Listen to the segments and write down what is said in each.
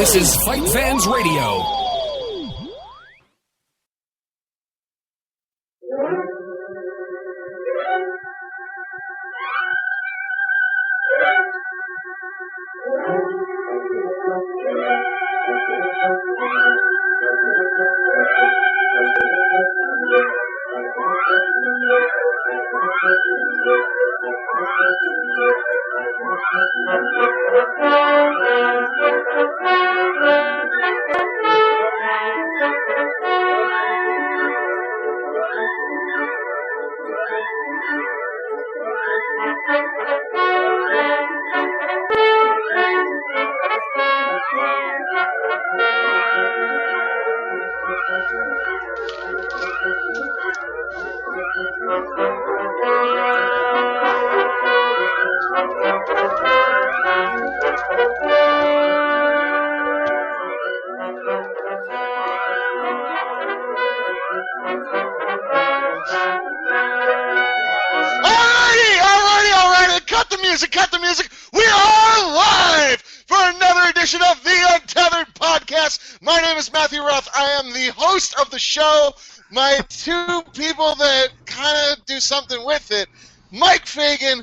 This is Fight Fans Radio. Cut the music. We are live for another edition of the Untethered Podcast. My name is Matthew Roth. I am the host of the show. My two people that kind of do something with it, Mike Fagan,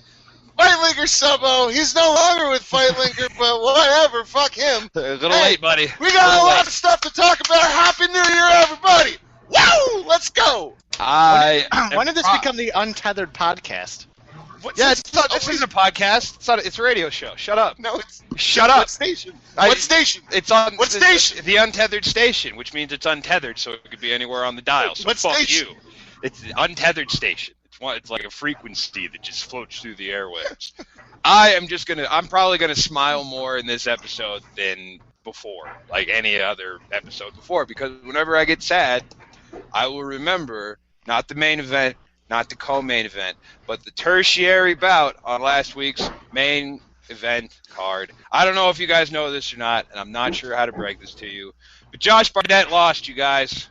Fightlinker Subo. He's no longer with Fightlinker, but whatever. Fuck him. A little late, buddy. We got a lot of stuff to talk about. Happy New Year, everybody. Woo! Let's go. When did this become the Untethered Podcast? This isn't a podcast. It's a radio show. Shut up. No, it's... Shut up. What station? What station? It's on... What station? The Untethered Station, which means it's untethered, so it could be anywhere on the dial. So what fuck station? You. It's the Untethered Station. It's like a frequency that just floats through the airwaves. I'm probably gonna smile more in this episode than before, like any other episode before, because whenever I get sad, I will remember not the main event, not the co-main event, but the tertiary bout on last week's main event card. I don't know if you guys know this or not, and I'm not sure how to break this to you, but Josh Barnett lost, you guys.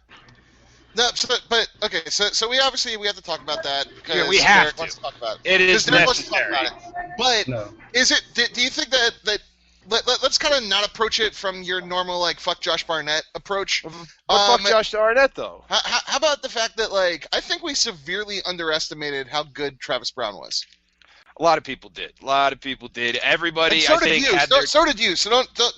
No, okay, so we have to talk about that because yeah, we have Derek wants to talk about it. It is necessary. But is it? Do you think that let's kind of not approach it from your normal like fuck Josh Barnett approach? Fuck Josh Barnett though. How about the fact that like I think we severely underestimated how good Travis Brown was. A lot of people did. Everybody, so I think, did you. So did you. So don't I'm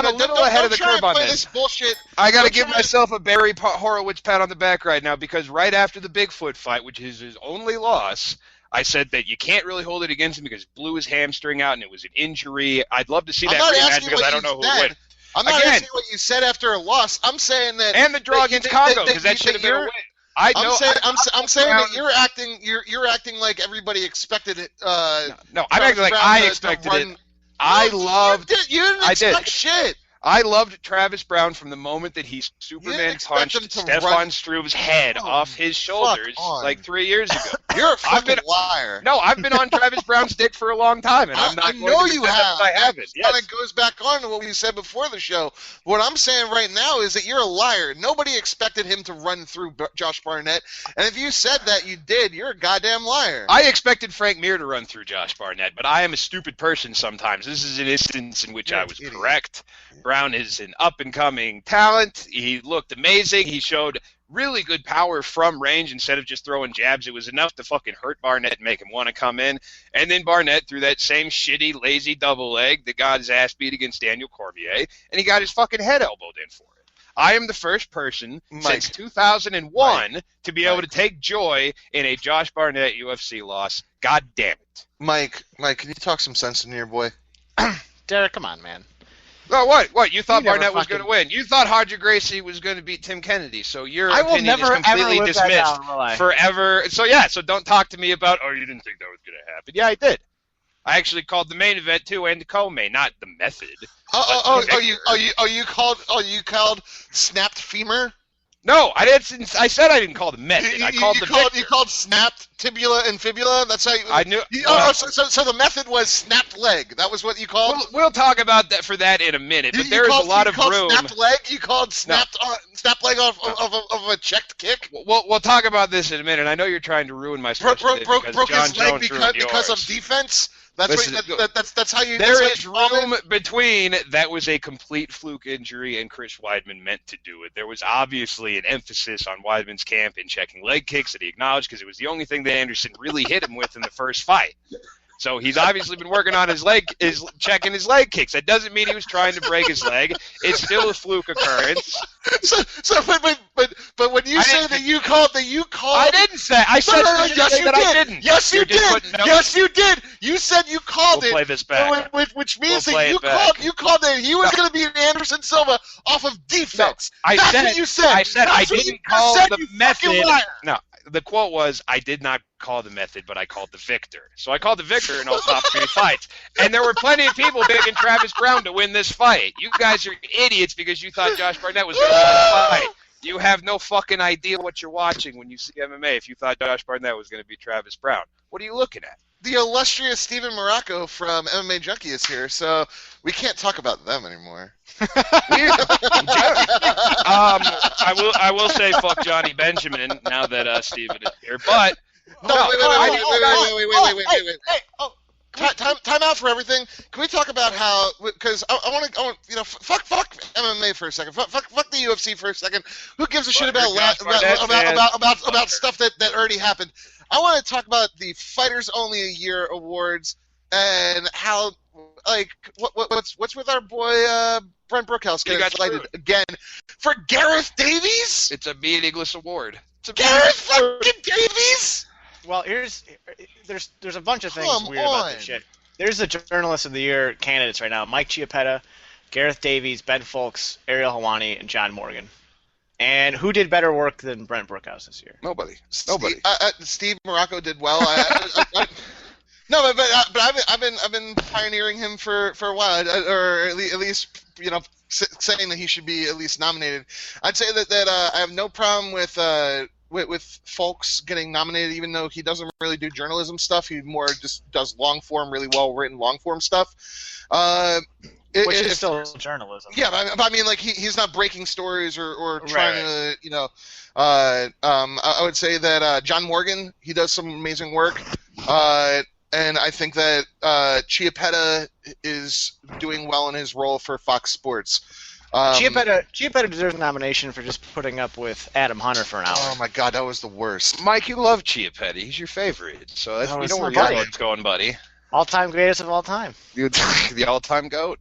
a little ahead of the curve on this bullshit. I got to give myself a Barry Horowitz pat on the back right now because right after the Bigfoot fight, which is his only loss, I said that you can't really hold it against him because he blew his hamstring out and it was an injury. I'd love to see that rematch because I don't know who would win. I'm not asking what you said after a loss. I'm saying that and the draw against Congo because that should have been a win. I'm saying that you're acting like everybody expected it. No, I'm acting like I expected it. You didn't expect shit. I loved Travis Brown from the moment that he Superman punched Stefan Struve's head off his shoulders like 3 years ago. You're a fucking liar. No, I've been on Travis Brown's dick for a long time, and I'm not going to pretend that I haven't. Yes. Kind of goes back on to what we said before the show. What I'm saying right now is that you're a liar. Nobody expected him to run through Josh Barnett, and if you said that you did, you're a goddamn liar. I expected Frank Mir to run through Josh Barnett, but I am a stupid person sometimes. This is an instance in which I was correct. Brown is an up-and-coming talent. He looked amazing. He showed really good power from range instead of just throwing jabs. It was enough to fucking hurt Barnett and make him want to come in. And then Barnett threw that same shitty, lazy double leg that got his ass beat against Daniel Cormier, and he got his fucking head elbowed in for it. I am the first person since 2001 to be able to take joy in a Josh Barnett UFC loss. God damn it. Mike, can you talk some sense into your boy? Derek, come on, man. Oh, what? You thought Barnett was going to win. You thought Roger Gracie was going to beat Tim Kennedy, so your opinion is completely dismissed forever. So don't talk to me about, you didn't think that was going to happen. Yeah, I did. I actually called the main event, too, and the co-main, not the method. You called snapped femur? No, I didn't. I said I didn't call the method. I called You called snapped tibula and fibula. That's how you. I knew. So the method was snapped leg. That was what you called. We'll talk about that in a minute. But there is a lot of room. Snapped leg. You called snapped leg off of a checked kick. We'll talk about this in a minute. I know you're trying to ruin my speech broke his leg because of defense. That's how you. There is room between that was a complete fluke injury and Chris Weidman meant to do it. There was obviously an emphasis on Weidman's camp in checking leg kicks that he acknowledged because it was the only thing that Anderson really hit him with in the first fight. So he's obviously been working on checking his leg kicks. That doesn't mean he was trying to break his leg. It's still a fluke occurrence. But when you say that you called, I didn't say. I said yes, you that did. I didn't. Yes, you did. Yes, you did. You said you called We'll it. play this back. Which means that you called that he was going to be an Anderson Silva off of defense. No, That's what you said. I said I didn't call the method. No. The quote was, I did not call the method, but I called the victor. So I called the victor in all top 3 fights. And there were plenty of people picking Travis Brown to win this fight. You guys are idiots because you thought Josh Barnett was going to win the fight. You have no fucking idea what you're watching when you see MMA if you thought Josh Barnett was going to beat Travis Brown. What are you looking at? The illustrious Steven Morocco from MMA Junkie is here, so we can't talk about them anymore. I will say fuck Johnny Benjamin now that Steven is here, but wait. Time out for everything. Can we talk about how? Because I want to, fuck MMA for a second. Fuck the UFC for a second. Who gives a shit about stuff that already happened? I want to talk about the Fighters Only a Year awards and how, what's with our boy Brent Brookhouse getting cited again for Gareth Davies? It's a meaningless award. Gareth fucking Davies. Well, there's a bunch of things weird about this shit. There's the Journalist of the Year candidates right now: Mike Chiappetta, Gareth Davies, Ben Fowlkes, Ariel Helwani, and John Morgan. And who did better work than Brent Brookhouse this year? Nobody. Steve Morocco did well. No, but I've been pioneering him for a while, or at least saying that he should be at least nominated. I'd say that I have no problem with Fowlkes getting nominated, even though he doesn't really do journalism stuff. He more just does long form, really well written long form stuff. Which is still journalism. Yeah, but I mean, he's not breaking stories or trying to, I would say that John Morgan, he does some amazing work. And I think that Chiappetta is doing well in his role for Fox Sports. Chiappetta deserves a nomination for just putting up with Adam Hunter for an hour. Oh my God, that was the worst. Mike, you love Chiappetta. He's your favorite, so that's we know where your heart's going, buddy. All-time greatest of all time. The all-time GOAT.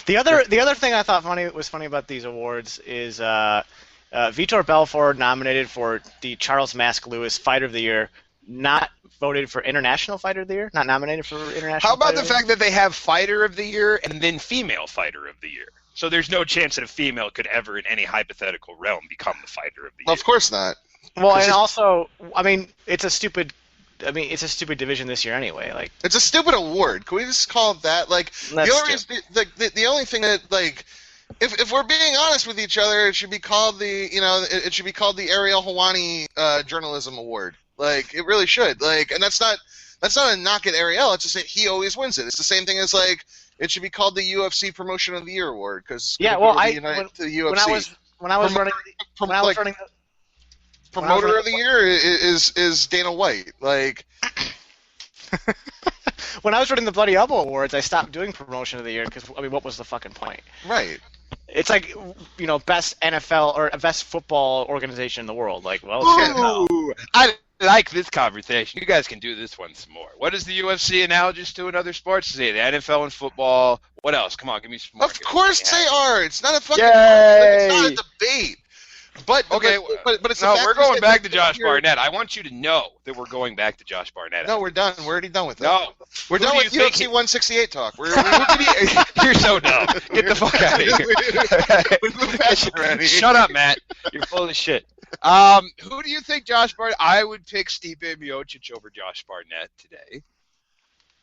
The other thing I thought was funny about these awards is Vitor Belfort nominated for the Charles Mask Lewis Fighter of the Year, not voted for International Fighter of the Year, not nominated for International. How about the fact that they have Fighter of the Year and then Female Fighter of the Year? So there's no chance that a female could ever, in any hypothetical realm, become the Fighter of the Year. Of course not. Well, and also, it's a stupid division this year anyway. It's a stupid award. Can we just call it that? The only thing that if we're being honest with each other, it should be called the Ariel Helwani Journalism Award. It really should. And that's not a knock at Ariel. It's just that he always wins it. It's the same thing as it should be called the UFC Promotion of the Year Award because the UFC. When I was running Promoter of the Year is Dana White. When I was running the Bloody Elbow Awards, I stopped doing Promotion of the Year because what was the fucking point? Right. It's best NFL or best football organization in the world. I like this conversation. You guys can do this one some more. What is the UFC analogous to in other sports? The NFL and football. What else? Come on, give me some more. Of course they are. It's not a fucking. It's not a debate. But it's we're going back to Josh Barnett. I want you to know that we're going back to Josh Barnett. No, we're done. We're already done with that. No, we're done with UFC 168 talk. You're so dumb. Get the fuck out of here. Shut up, Matt. You're full of shit. Who do you think Josh Barnett? I would pick Stipe Miocic over Josh Barnett today.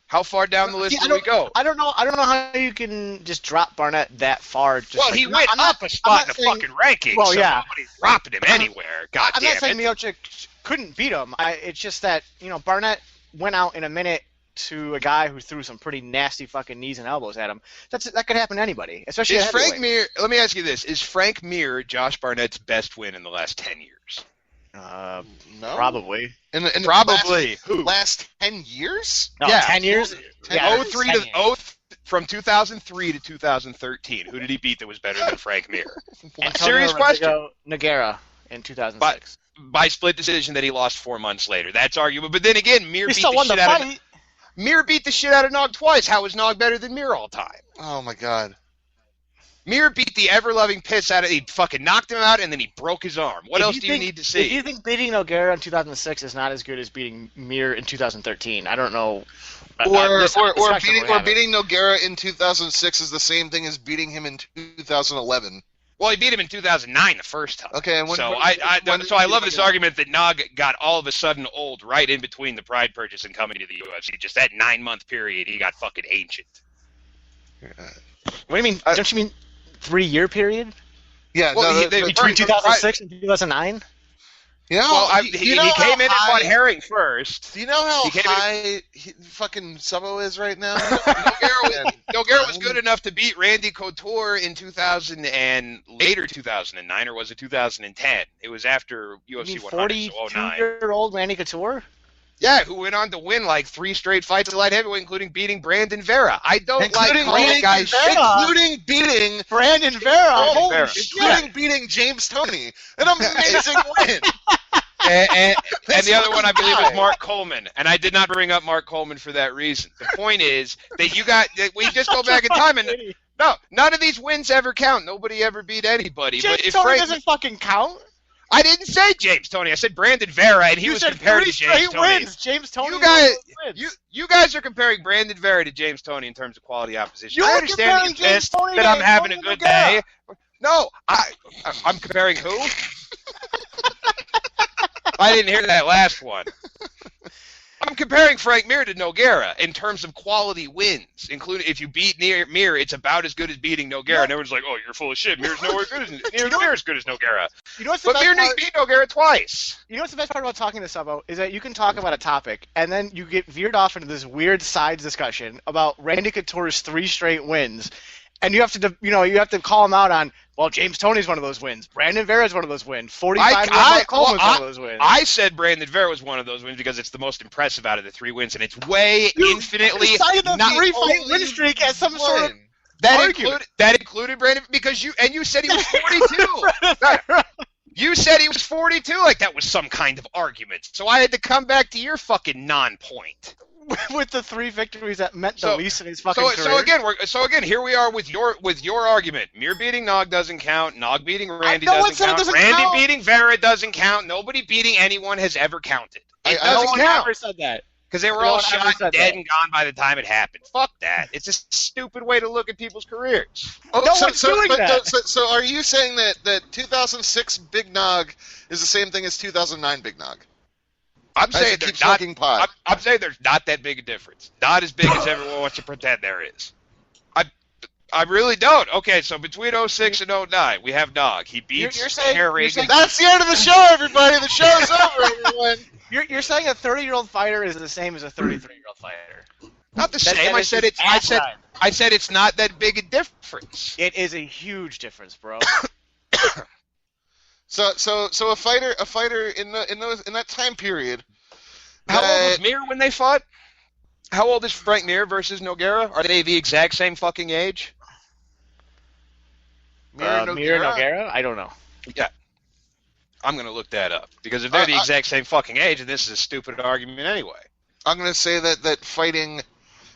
How far down the list do we go? I don't know how you can just drop Barnett that far. He went up a spot in the fucking rankings. Well, yeah. Nobody's dropping him anywhere. God damn it. I'm not saying Miocic couldn't beat him. It's just that, Barnett went out in a minute to a guy who threw some pretty nasty fucking knees and elbows at him. That could happen to anybody, especially at Frank Mir. Let me ask you this: is Frank Mir Josh Barnett's best win in the last 10 years? No, Probably. In the Probably. last 10 years. No, Yeah. 10 years? Yeah, 10 03 years. from 2003 to 2013. Who did he beat that was better than Frank Mir? Antonio Serious question. Nogueira in 2006. By split decision that he lost 4 months later. That's arguable. But then again, Mir He beat still the won shit the out of fight. Mir beat the shit out of Nog twice. How is Nog better than Mir all time? Oh my God. Mir beat the ever-loving piss out of. He fucking knocked him out, and then he broke his arm. What else do you need to see? If you think beating Nogueira in 2006 is not as good as beating Mir in 2013, I don't know. Or Or beating Nogueira in 2006 is the same thing as beating him in 2011. Well, he beat him in 2009 the first time. Okay, and I love this argument that Nog got all of a sudden old right in between the Pride purchase and coming to the UFC. Just that 9-month period, he got fucking ancient. What do you mean? Don't you mean 3-year period? Yeah, Well, Between 2006 and 2009? You know, Well, he came in and fought Herring first. Do you know how He came high fucking Subo is right now? Nogueira was good enough to beat Randy Couture in 2000 and later 2009, or was it 2010? It was after UFC 100, so 09. 42-year-old Randy Couture? Yeah, who went on to win like 3 straight fights at light heavyweight, including beating Brandon Vera. I don't like calling guys shit. Including beating Brandon Vera. Holy Vera. shit. including beating James Toney. An amazing win. And the other one, I believe, was Mark Coleman. And I did not bring up Mark Coleman for that reason. The point is that we just go back in time and no, none of these wins ever count. Nobody ever beat anybody. James but if Toney doesn't fucking count. I didn't say James Toney. I said Brandon Vera, and he was compared to James Toney. Wins. James Toney You guys are comparing Brandon Vera to James Toney in terms of quality opposition. You're I understand comparing you're pissed James Toney that to I'm having a Antonio good day. No, I'm comparing who? I didn't hear that last one. I'm comparing Frank Mir to Nogueira in terms of quality wins, including if you beat Mir, it's about as good as beating Nogueira. And everyone's like, "Oh, you're full of shit. Mir's nowhere good as Mir as good as Nogueira." You know what's the But best Mir part? beat Nogueira twice. You know what's the best part about talking to Subo is that you can talk about a topic and then you get veered off into this weird side discussion about Randy Couture's 3 straight wins, and you have to call him out on. Well, James Toney's one of those wins. Brandon Vera's one of those wins. 45 Mark Coleman's one of those wins. I said Brandon Vera was one of those wins because it's the most impressive out of the 3 wins, and it's way infinitely. You cited the not 3-fight win streak as some sort of that included Brandon because you said he was 42. You said he was 42, like that was some kind of argument. So I had to come back to your fucking non-point. With the 3 victories that meant the least in his fucking career. So again, here we are with your argument. Mir beating Nog doesn't count. Nog beating Randy doesn't count. Randy beating Vera doesn't count. Nobody beating anyone has ever counted. It doesn't count. Never said that. Because they were all shot dead and gone by the time it happened. Fuck that. It's a stupid way to look at people's careers. So are you saying that 2006 Big Nog is the same thing as 2009 Big Nog? I'm saying there's not that big a difference. Not as big as everyone wants to pretend there is. I really don't. Okay, so between 06 and 09, we have Nog. He beats Herring. That's the end of the show, everybody. The show's over, everyone. You're saying a 30-year-old fighter is the same as a 33-year-old fighter. Not the same. I said it's not that big a difference. It is a huge difference, bro. So a fighter in that time period. How old was Mir when they fought? How old is Frank Mir versus Nogueira? Are they the exact same fucking age? Mir and Nogueira? I don't know. Yeah. I'm going to look that up. Because if they're the exact same fucking age, and this is a stupid argument anyway. I'm going to say that fighting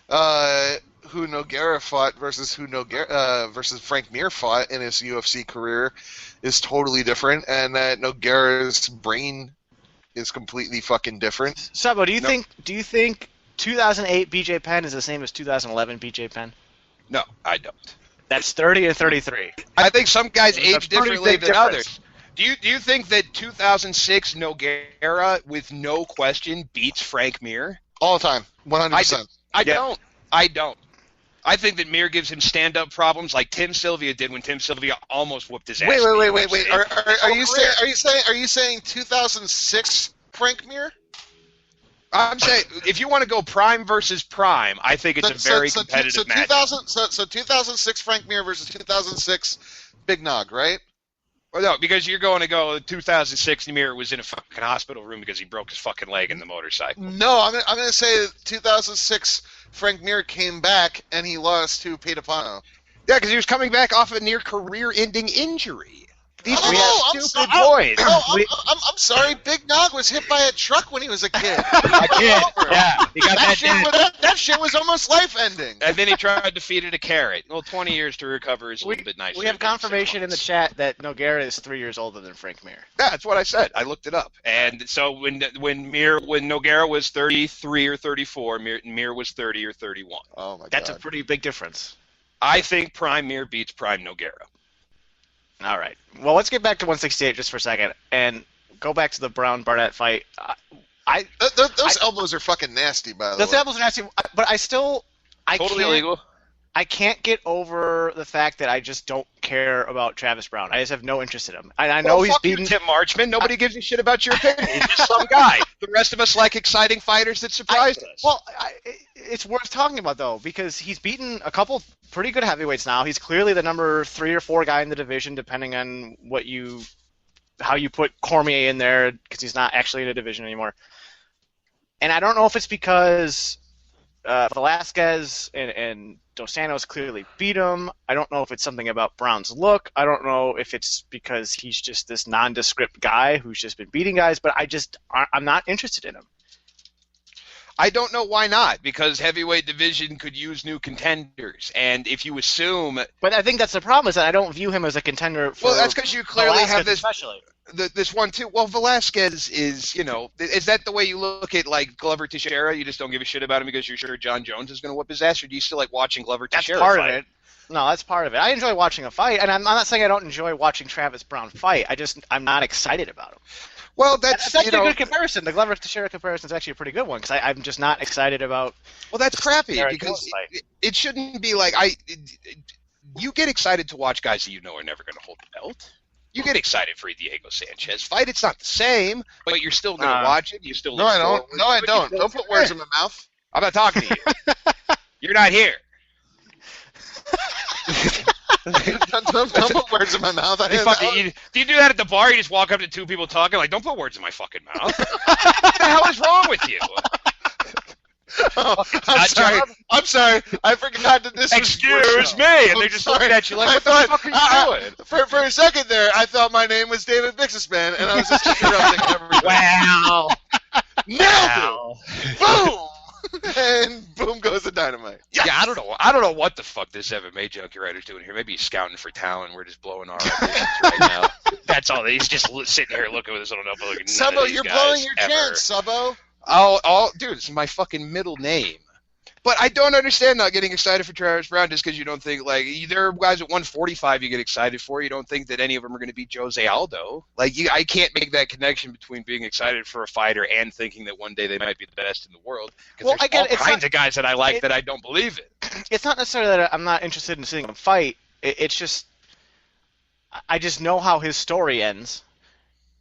who Nogueira fought versus versus Frank Mir fought in his UFC career is totally different, and that Nogueira's brain is completely fucking different. Subo, do you think 2008 BJ Penn is the same as 2011 BJ Penn? No, I don't. That's 30 and 33. I think some guys age differently than others. Do you think that 2006 Nogueira, with no question, beats Frank Mir? All the time, 100%. I don't. I think that Mir gives him stand-up problems like Tim Sylvia did when Tim Sylvia almost whooped his ass. Wait. Are you saying 2006 Frank Mir? I'm saying if you want to go prime versus prime, I think it's a very competitive match. So 2006 Frank Mir versus 2006 Big Nog, right? Well, no, because you're going to go 2006. Mir was in a fucking hospital room because he broke his fucking leg in the motorcycle. No, I'm gonna say 2006. Frank Mir came back and he lost to Pete Apano. Yeah, because he was coming back off a near career-ending injury. These are I'm stupid points. I'm sorry. Big Nog was hit by a truck when he was a kid. A kid, yeah. He got That shit was almost life-ending. And then he tried to feed it a carrot. Well, 20 years to recover is a little bit nicer. We have confirmation in the chat that Nogueira is 3 years older than Frank Mir. Yeah, that's what I said. I looked it up. And so when Nogueira was 33 or 34, Mir was 30 or 31. Oh, my God. That's a pretty big difference. I think Prime Mir beats Prime Nogueira. All right. Well, let's get back to 168 just for a second and go back to the Brown-Barnett fight. Those elbows are fucking nasty, by the way. Those elbows are nasty, but I Totally illegal. I can't get over the fact that I just don't care about Travis Brown. I just have no interest in him. I know he's beaten Tim Marchman. Nobody gives a shit about your opinion. He's just some guy. The rest of us like exciting fighters that surprise us. Well, it's worth talking about, though, because he's beaten a couple pretty good heavyweights now. He's clearly the number 3 or 4 guy in the division, depending on how you put Cormier in there, because he's not actually in a division anymore. And I don't know if it's because Velasquez and Dos Santos clearly beat him. I don't know if it's something about Brown's look. I don't know if it's because he's just this nondescript guy who's just been beating guys, but I'm not interested in him. I don't know why not, because heavyweight division could use new contenders, and if you assume... But I think that's the problem, is that I don't view him as a contender for... Well, that's because you clearly Velasquez have this... especially. This one, too. Well, Velasquez is, is that the way you look at, like, Glover Teixeira? You just don't give a shit about him because you're sure John Jones is going to whoop his ass, or do you still like watching Glover Teixeira That's part fight? of it. No, that's part of it. I enjoy watching a fight, and I'm not saying I don't enjoy watching Travis Brown fight. I'm not excited about him. Well, that's actually a good comparison. The Glover Teixeira comparison is actually a pretty good one, because I'm just not excited about... Well, that's crappy, Teixeira because fight. it shouldn't be like... You get excited to watch guys that you know are never going to hold the belt. You get excited for a Diego Sanchez fight. It's not the same, but you're still going to watch it. You still No, I don't. No, I don't. Don't put words in my mouth. I'm not talking to you. You're not here. don't put words in my mouth. Do you do that at the bar? You just walk up to 2 people talking like, don't put words in my fucking mouth. What the hell is wrong with you? Oh, I'm sorry. I forgot that this Excuse me. And they're just looking at you like, what the fuck are you doing? For a second there, I thought my name was David Bixisman, and I was just interrupting everything. Wow. Nailed it! Boom! And boom goes the dynamite. Yes. Yeah, I don't know what the fuck this MMA junkie writer's doing here. Maybe he's scouting for talent. We're just blowing our auditions right now. That's all. He's just sitting here looking with his little notebook. Like, Subo, you're blowing your chance, Subo. Dude, it's my fucking middle name. But I don't understand not getting excited for Travis Brown just because you don't think, like, there are guys at 145 you get excited for. You don't think that any of them are going to beat Jose Aldo. Like, I can't make that connection between being excited for a fighter and thinking that one day they might be the best in the world. Because there's all kinds of guys that I like that I don't believe it. It's not necessarily that I'm not interested in seeing him fight. It's just, I just know how his story ends.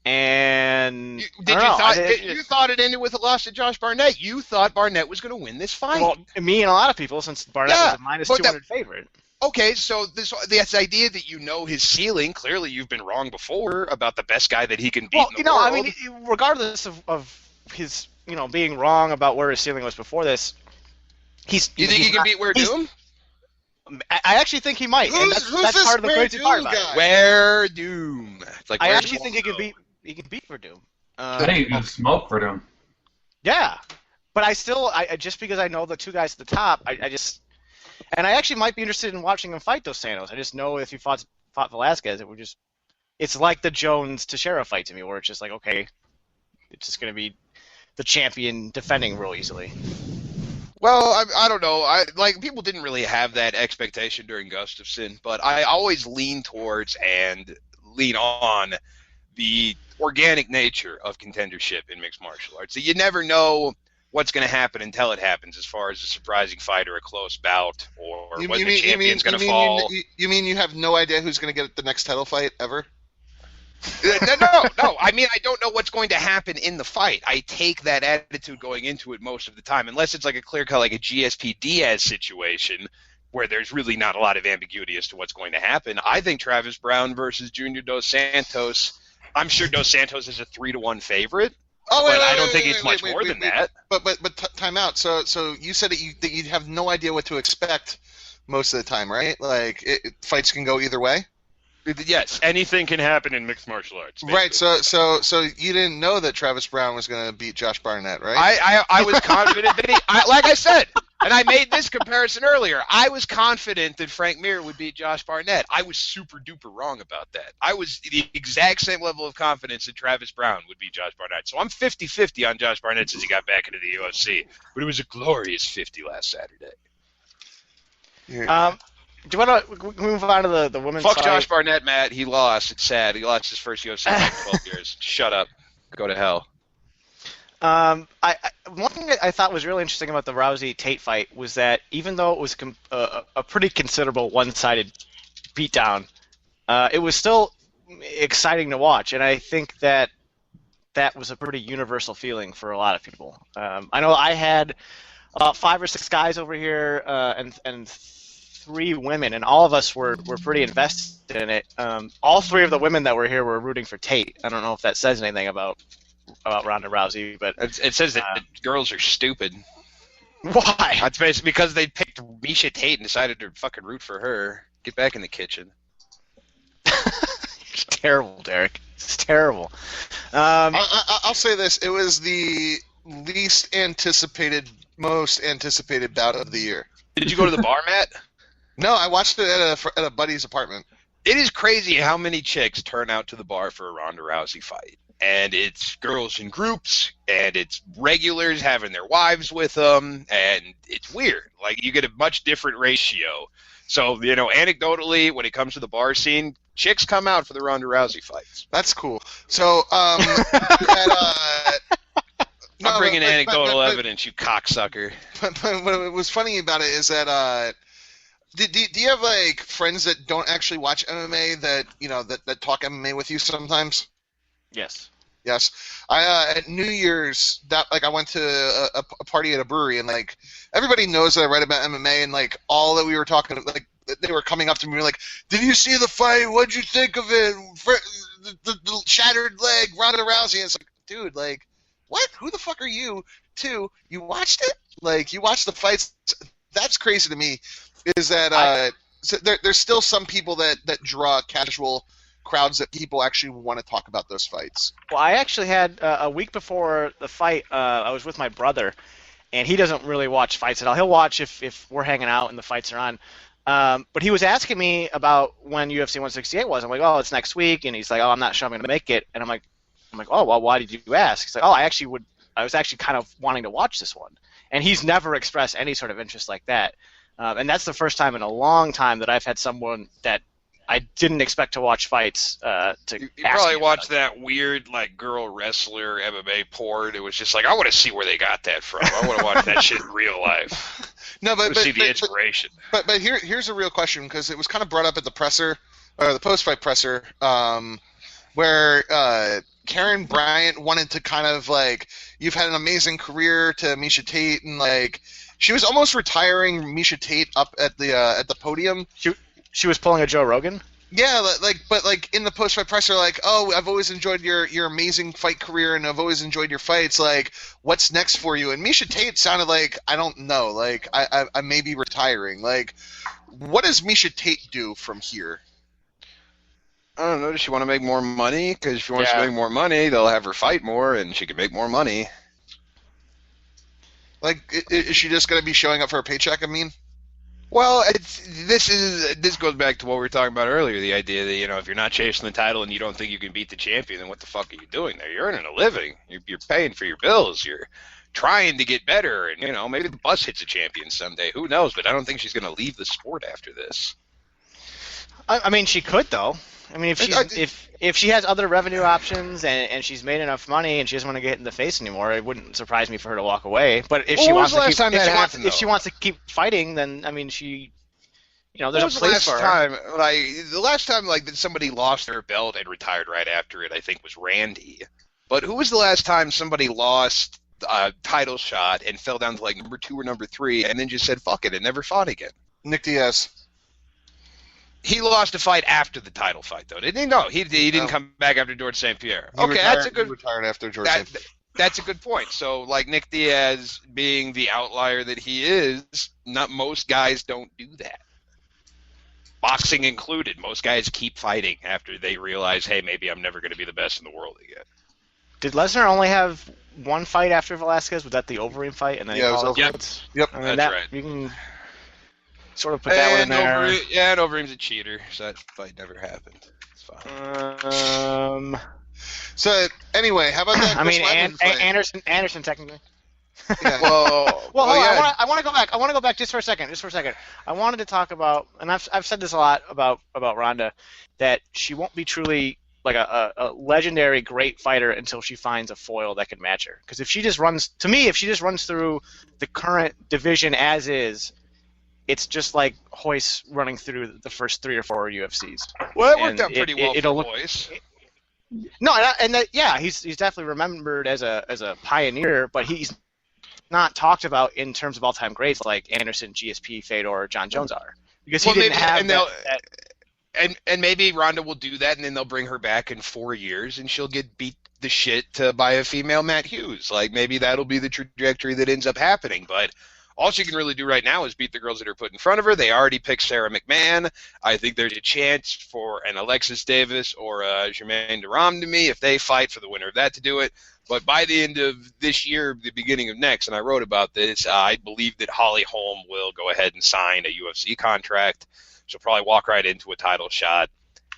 And you thought it ended with a loss to Josh Barnett. You thought Barnett was going to win this fight. Well, me and a lot of people, since Barnett was a minus 200 favorite. Okay, so this idea that you know his ceiling, clearly you've been wrong before about the best guy that he can beat in the world. I mean, regardless of his, being wrong about where his ceiling was before this, You think he can beat Ware Doom? I actually think he might. Who's that's this part of the Ware crazy Doom part about guy? it. Ware Doom. Like I actually think he can beat Verdum. I think you can smoke Verdum. Yeah, but I just because I know the 2 guys at the top, I actually might be interested in watching him fight Dos Santos. I just know if he fought Velasquez, it's like the Jones Teixeira fight to me, where it's just like, okay, it's just going to be the champion defending real easily. Well, I don't know. People didn't really have that expectation during Gustafsson, but I always lean towards and lean on the organic nature of contendership in mixed martial arts. So you never know what's going to happen until it happens, as far as a surprising fight or a close bout or when the champion's going to fall. You mean you have no idea who's going to get the next title fight ever? No. I mean, I don't know what's going to happen in the fight. I take that attitude going into it most of the time, unless it's like a clear cut, like a GSP Diaz situation. where there's really not a lot of ambiguity as to what's going to happen. I think Travis Brown versus Junior Dos Santos. I'm sure Dos Santos is a 3-1 favorite. Oh, but I don't think it's much more than that. But time out. So you said that you have no idea what to expect most of the time, right? Like fights can go either way. Yes, anything can happen in mixed martial arts. Basically. Right. So you didn't know that Travis Brown was going to beat Josh Barnett, right? I was confident that like I said, and I made this comparison earlier. I was confident that Frank Mir would beat Josh Barnett. I was super duper wrong about that. I was the exact same level of confidence that Travis Brown would beat Josh Barnett. So I'm 50-50 on Josh Barnett since he got back into the UFC. But it was a glorious 50 last Saturday. Yeah. Do you want to move on to the women's Fuck side? Josh Barnett, Matt. He lost. It's sad. He lost his first UFC fight in 12 years. Shut up. Go to hell. One thing that I thought was really interesting about the Rousey-Tate fight was that even though it was a pretty considerable one-sided beatdown, it was still exciting to watch, and I think that was a pretty universal feeling for a lot of people. I know I had about 5 or 6 guys over here and 3 women, and all of us were pretty invested in it. All 3 of the women that were here were rooting for Tate. I don't know if that says anything about Ronda Rousey, but it says that girls are stupid. Why? That's basically because they picked Miesha Tate and decided to fucking root for her. Get back in the kitchen. It's terrible, Derek. It's terrible. I'll say this: it was the least anticipated, most anticipated bout of the year. Did you go to the bar, Matt? No, I watched it at a buddy's apartment. It is crazy how many chicks turn out to the bar for a Ronda Rousey fight. And it's girls in groups, and it's regulars having their wives with them, and it's weird. Like, you get a much different ratio. So, anecdotally, when it comes to the bar scene, chicks come out for the Ronda Rousey fights. That's cool. So, I'm bringing anecdotal evidence, you cocksucker. But what was funny about it is that do you have like friends that don't actually watch MMA that talk MMA with you sometimes? Yes. Yes. I at New Year's I went to a party at a brewery, and like everybody knows that I write about MMA, and like all that we were talking, like they were coming up to me like, "Did you see the fight? What'd you think of it? The shattered leg, Ronda Rousey." And it's like, dude, like, what? Who the fuck are you? You watched it? Like, you watched the fights? That's crazy to me. Is that there's still some people that draw casual crowds that people actually want to talk about those fights. Well, I actually had a week before the fight, I was with my brother, and he doesn't really watch fights at all. He'll watch if we're hanging out and the fights are on. But he was asking me about when UFC 168 was. I'm like, oh, it's next week, and he's like, oh, I'm not sure I'm going to make it. And I'm like, oh, well, why did you ask? He's like, oh, I was actually kind of wanting to watch this one. And he's never expressed any sort of interest like that. And that's the first time in a long time that I've had someone that I didn't expect to watch fights You probably watched that weird, like, girl wrestler MMA porn. It was just like, I want to see where they got that from. I want to watch that shit in real life. No, but see the inspiration. But here's a real question, because it was kind of brought up at the presser, or the post-fight presser, where Karen Bryant wanted to kind of like, you've had an amazing career to Miesha Tate, and like she was almost retiring Miesha Tate up at the podium. She was pulling a Joe Rogan? Yeah, but in the post-fight presser, like, oh, I've always enjoyed your amazing fight career, and I've always enjoyed your fights. Like, what's next for you? And Miesha Tate sounded like, I don't know, like, I may be retiring. Like, what does Miesha Tate do from here? I don't know. Does she want to make more money? Because if she wants to make more money, they'll have her fight more, and she can make more money. Like, is she just going to be showing up for a paycheck, I mean? Well, this goes back to what we were talking about earlier, the idea that, if you're not chasing the title and you don't think you can beat the champion, then what the fuck are you doing there? You're earning a living. You're paying for your bills. You're trying to get better, and, maybe the bus hits a champion someday. Who knows? But I don't think she's going to leave the sport after this. I mean, she could, though. I mean, if she has other revenue options and she's made enough money and she doesn't want to get in the face anymore, it wouldn't surprise me for her to walk away. But if she wants to keep fighting, then I mean, there's a place for her. The last time that somebody lost their belt and retired right after it, I think, was Randy. But who was the last time somebody lost a title shot and fell down to like number 2 or number 3 and then just said fuck it and never fought again? Nick Diaz. He lost a fight after the title fight, though, didn't he? No, he didn't come back after George St. Pierre. He retired after George St. Pierre. That's a good point. So, like Nick Diaz being the outlier that he is, not most guys don't do that. Boxing included. Most guys keep fighting after they realize, hey, maybe I'm never going to be the best in the world again. Did Lesnar only have one fight after Velasquez? Was that the Overeem fight? And then Yeah, it was Overeem. Yep. I mean, That's right. You can sort of put that one in there. And Overeem's a cheater, so that fight never happened. It's fine. So anyway, how about that? I mean, fight? Anderson technically. Yeah. Well, Well, hold on, yeah. I want to go back. I want to go back just for a second. I wanted to talk about, and I've said this a lot about Ronda, that she won't be truly like a legendary great fighter until she finds a foil that can match her. Because if she just runs through the current division as is, it's just like Hoist running through the first 3 or 4 UFCs. Well, it worked out pretty well for Hoist. No, he's definitely remembered as a pioneer, but he's not talked about in terms of all-time greats like Anderson, GSP, Fedor, John Jones are, because he didn't have that. And maybe Ronda will do that, and then they'll bring her back in 4 years, and she'll get beat the shit by a female Matt Hughes. Like, maybe that'll be the trajectory that ends up happening. But all she can really do right now is beat the girls that are put in front of her. They already picked Sarah McMahon. I think there's a chance for an Alexis Davis or a Jermaine Durham to me if they fight for the winner of that to do it. But by the end of this year, the beginning of next, and I wrote about this, I believe that Holly Holm will go ahead and sign a UFC contract. She'll probably walk right into a title shot,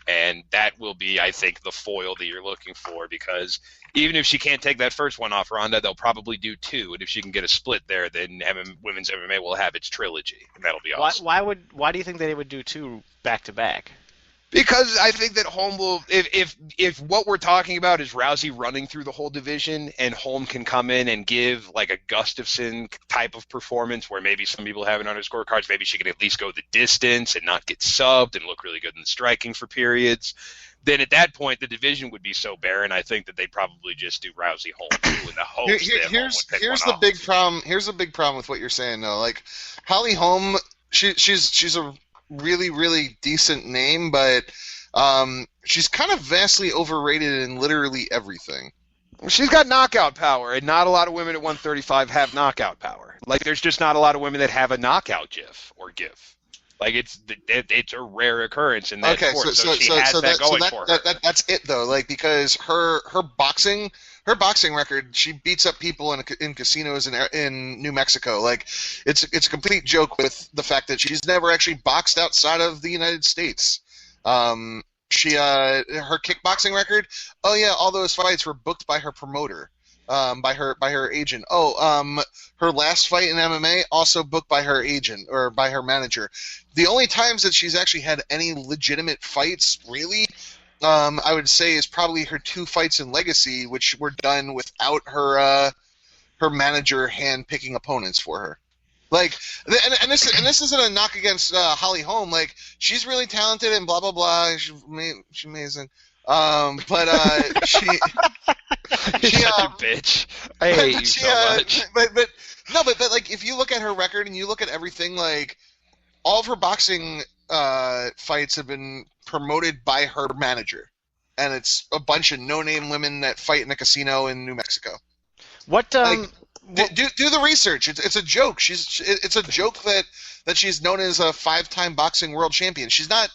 and that will be, I think, the foil that you're looking for, because even if she can't take that first one off Ronda, they'll probably do 2, and if she can get a split there, then women's MMA will have its trilogy, and that'll be awesome. Why do you think they would do 2 back-to-back? Because I think that Holm will, if what we're talking about is Rousey running through the whole division, and Holm can come in and give like a Gustafsson type of performance where maybe some people have it on her scorecards, maybe she can at least go the distance and not get subbed and look really good in the striking for periods, then at that point the division would be so barren, I think that they'd probably just do Rousey Holm too, in the hopes that Holm would pick here's one the off. big problem. Here's the big problem with what you're saying, though. Like, Holly Holm, she's a really, really decent name, but she's kind of vastly overrated in literally everything. She's got knockout power, and not a lot of women at 135 have knockout power. Like, there's just not a lot of women that have a knockout GIF or GIF. Like, it's a rare occurrence in that sport, so she has that going for her. That's it, though. Like, because her boxing record, she beats up people in casinos in New Mexico. Like, it's a complete joke with the fact that she's never actually boxed outside of the United States. Her kickboxing record, oh yeah, all those fights were booked by her promoter, by her agent. Her last fight in MMA also booked by her agent or by her manager. The only times that she's actually had any legitimate fights, really, I would say, is probably her 2 fights in Legacy, which were done without her manager hand-picking opponents for her. Like, and this isn't a knock against Holly Holm. Like, she's really talented and blah blah blah. She's amazing. But she's such a bitch. I hate you so much. But like, if you look at her record and you look at everything, like, all of her boxing fights have been promoted by her manager, and it's a bunch of no-name women that fight in a casino in New Mexico. What? Do the research. It's a joke. It's a joke that she's known as a 5-time boxing world champion. She's not.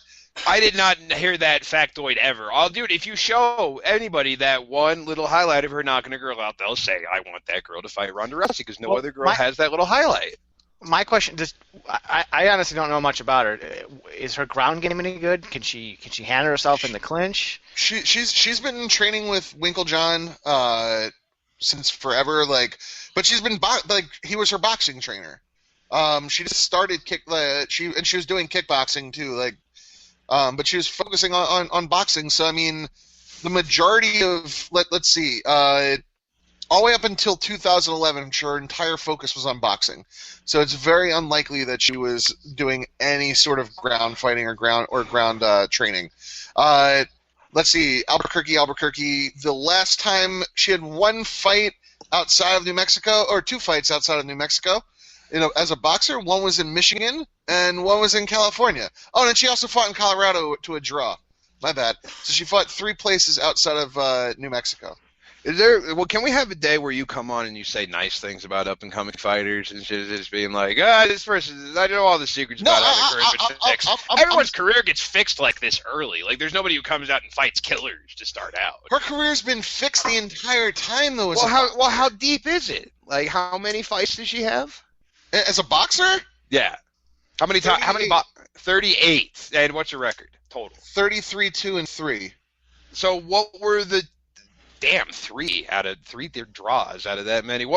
I did not hear that factoid ever. Dude, if you show anybody that one little highlight of her knocking a girl out, they'll say, I want that girl to fight Ronda Rousey, because no other girl has that little highlight. My question, I honestly don't know much about her. Is her ground game any good? Can she handle herself in the clinch? She's been training with Winklejohn since forever, like, but she's been he was her boxing trainer. She just started she was doing kickboxing too, like, but she was focusing on boxing. So I mean, the majority of let's see, all the way up until 2011, her entire focus was on boxing. So it's very unlikely that she was doing any sort of ground fighting or ground training. Let's see, Albuquerque. The last time she had 1 fight outside of New Mexico, or 2 fights outside of New Mexico, as a boxer. One was in Michigan, and one was in California. Oh, and then she also fought in Colorado to a draw. My bad. So she fought 3 places outside of New Mexico. Can we have a day where you come on and you say nice things about up-and-coming fighters instead of just being like, this person, I know all the secrets about how their career's been fixed. Everyone's career gets fixed like this early. Like, there's nobody who comes out and fights killers to start out. Her career's been fixed the entire time, though. How deep is it? Like, how many fights does she have? As a boxer? Yeah. How many times? 38. And what's her record total? 33, 2, and 3. So what were the... Damn, 3 out of 3 draws out of that many. Who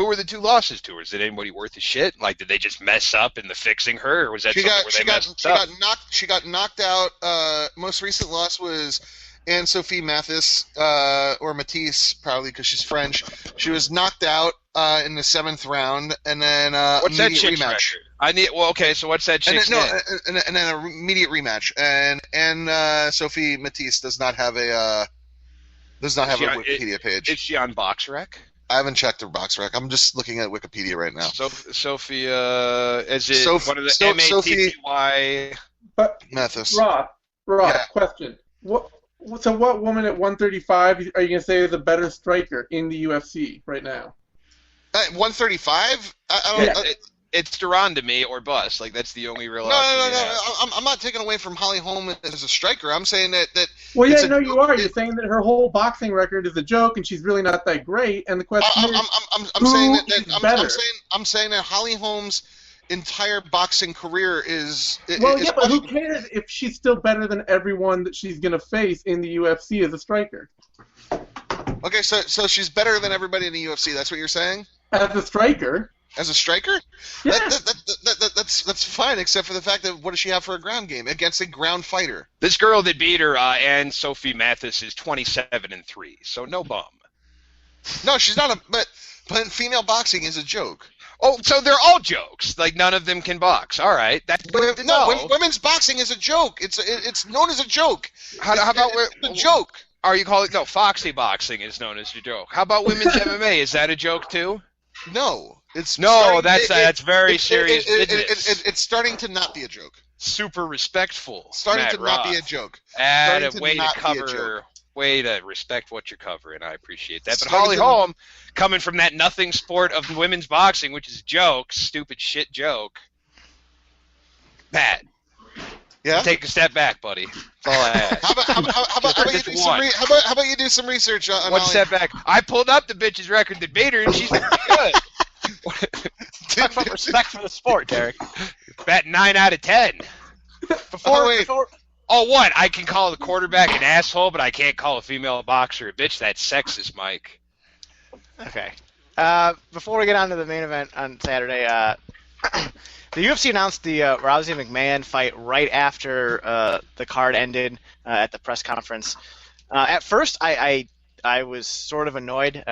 were the 2 losses to her? Is it anybody worth a shit? Like, did they just mess up in the fixing her, or was that something where they messed up? She got knocked out. Most recent loss was Anne-Sophie Mathis, or Matisse, probably because she's French. She was knocked out in the 7th round, and then what's that chick's rematch. Record? So what's that chick's name? And then an immediate rematch. And Sophie Matisse does not have a Wikipedia page. Is she on BoxRec? I haven't checked her BoxRec. I'm just looking at Wikipedia right now. Sophia, is it one of the M-A-T-T-Y? Mathis. Roth, yeah. Question. What woman at 135 are you going to say is a better striker in the UFC right now? 135? I don't. It's Duran to me or bust. Like, that's the only real option. No. I'm not taking away from Holly Holm as a striker. I'm saying that. Well, yeah, no, you are. You're saying that her whole boxing record is a joke, and she's really not that great. And the question I'm saying that Holly Holm's entire boxing career is. But who cares if she's still better than everyone that she's going to face in the UFC as a striker? Okay, so she's better than everybody in the UFC. That's what you're saying? As a striker. As a striker? Yeah. That's fine, except for the fact that what does she have for a ground game against a ground fighter? This girl that beat her, Anne Sophie Mathis, is 27-3, so no bum. No, she's not but female boxing is a joke. Oh, so they're all jokes. Like, none of them can box. All right, that's good to know. Women's boxing is a joke. It's known as a joke. How about a joke? Are you calling Foxy boxing is known as a joke? How about women's MMA? Is that a joke too? No. That's very serious business. It's starting to not be a joke. Super respectful. Starting to not be a joke. Way to respect what you're covering. I appreciate that. But Holly Holm, coming from that nothing sport of women's boxing, which is jokes, stupid shit joke. Bad. Yeah. Take a step back, buddy. That's all I ask. How about you do some research on one step back? I pulled up the bitch's record that beat her, and she's pretty good. Talk about respect for the sport, Derek. Bet 9 out of 10. What? I can call the quarterback an asshole, but I can't call a female boxer a bitch. That's sexist, Mike. Okay. Before we get on to the main event on Saturday, the UFC announced the Rousey-McMahon fight right after the card ended at the press conference. At first, I was sort of annoyed.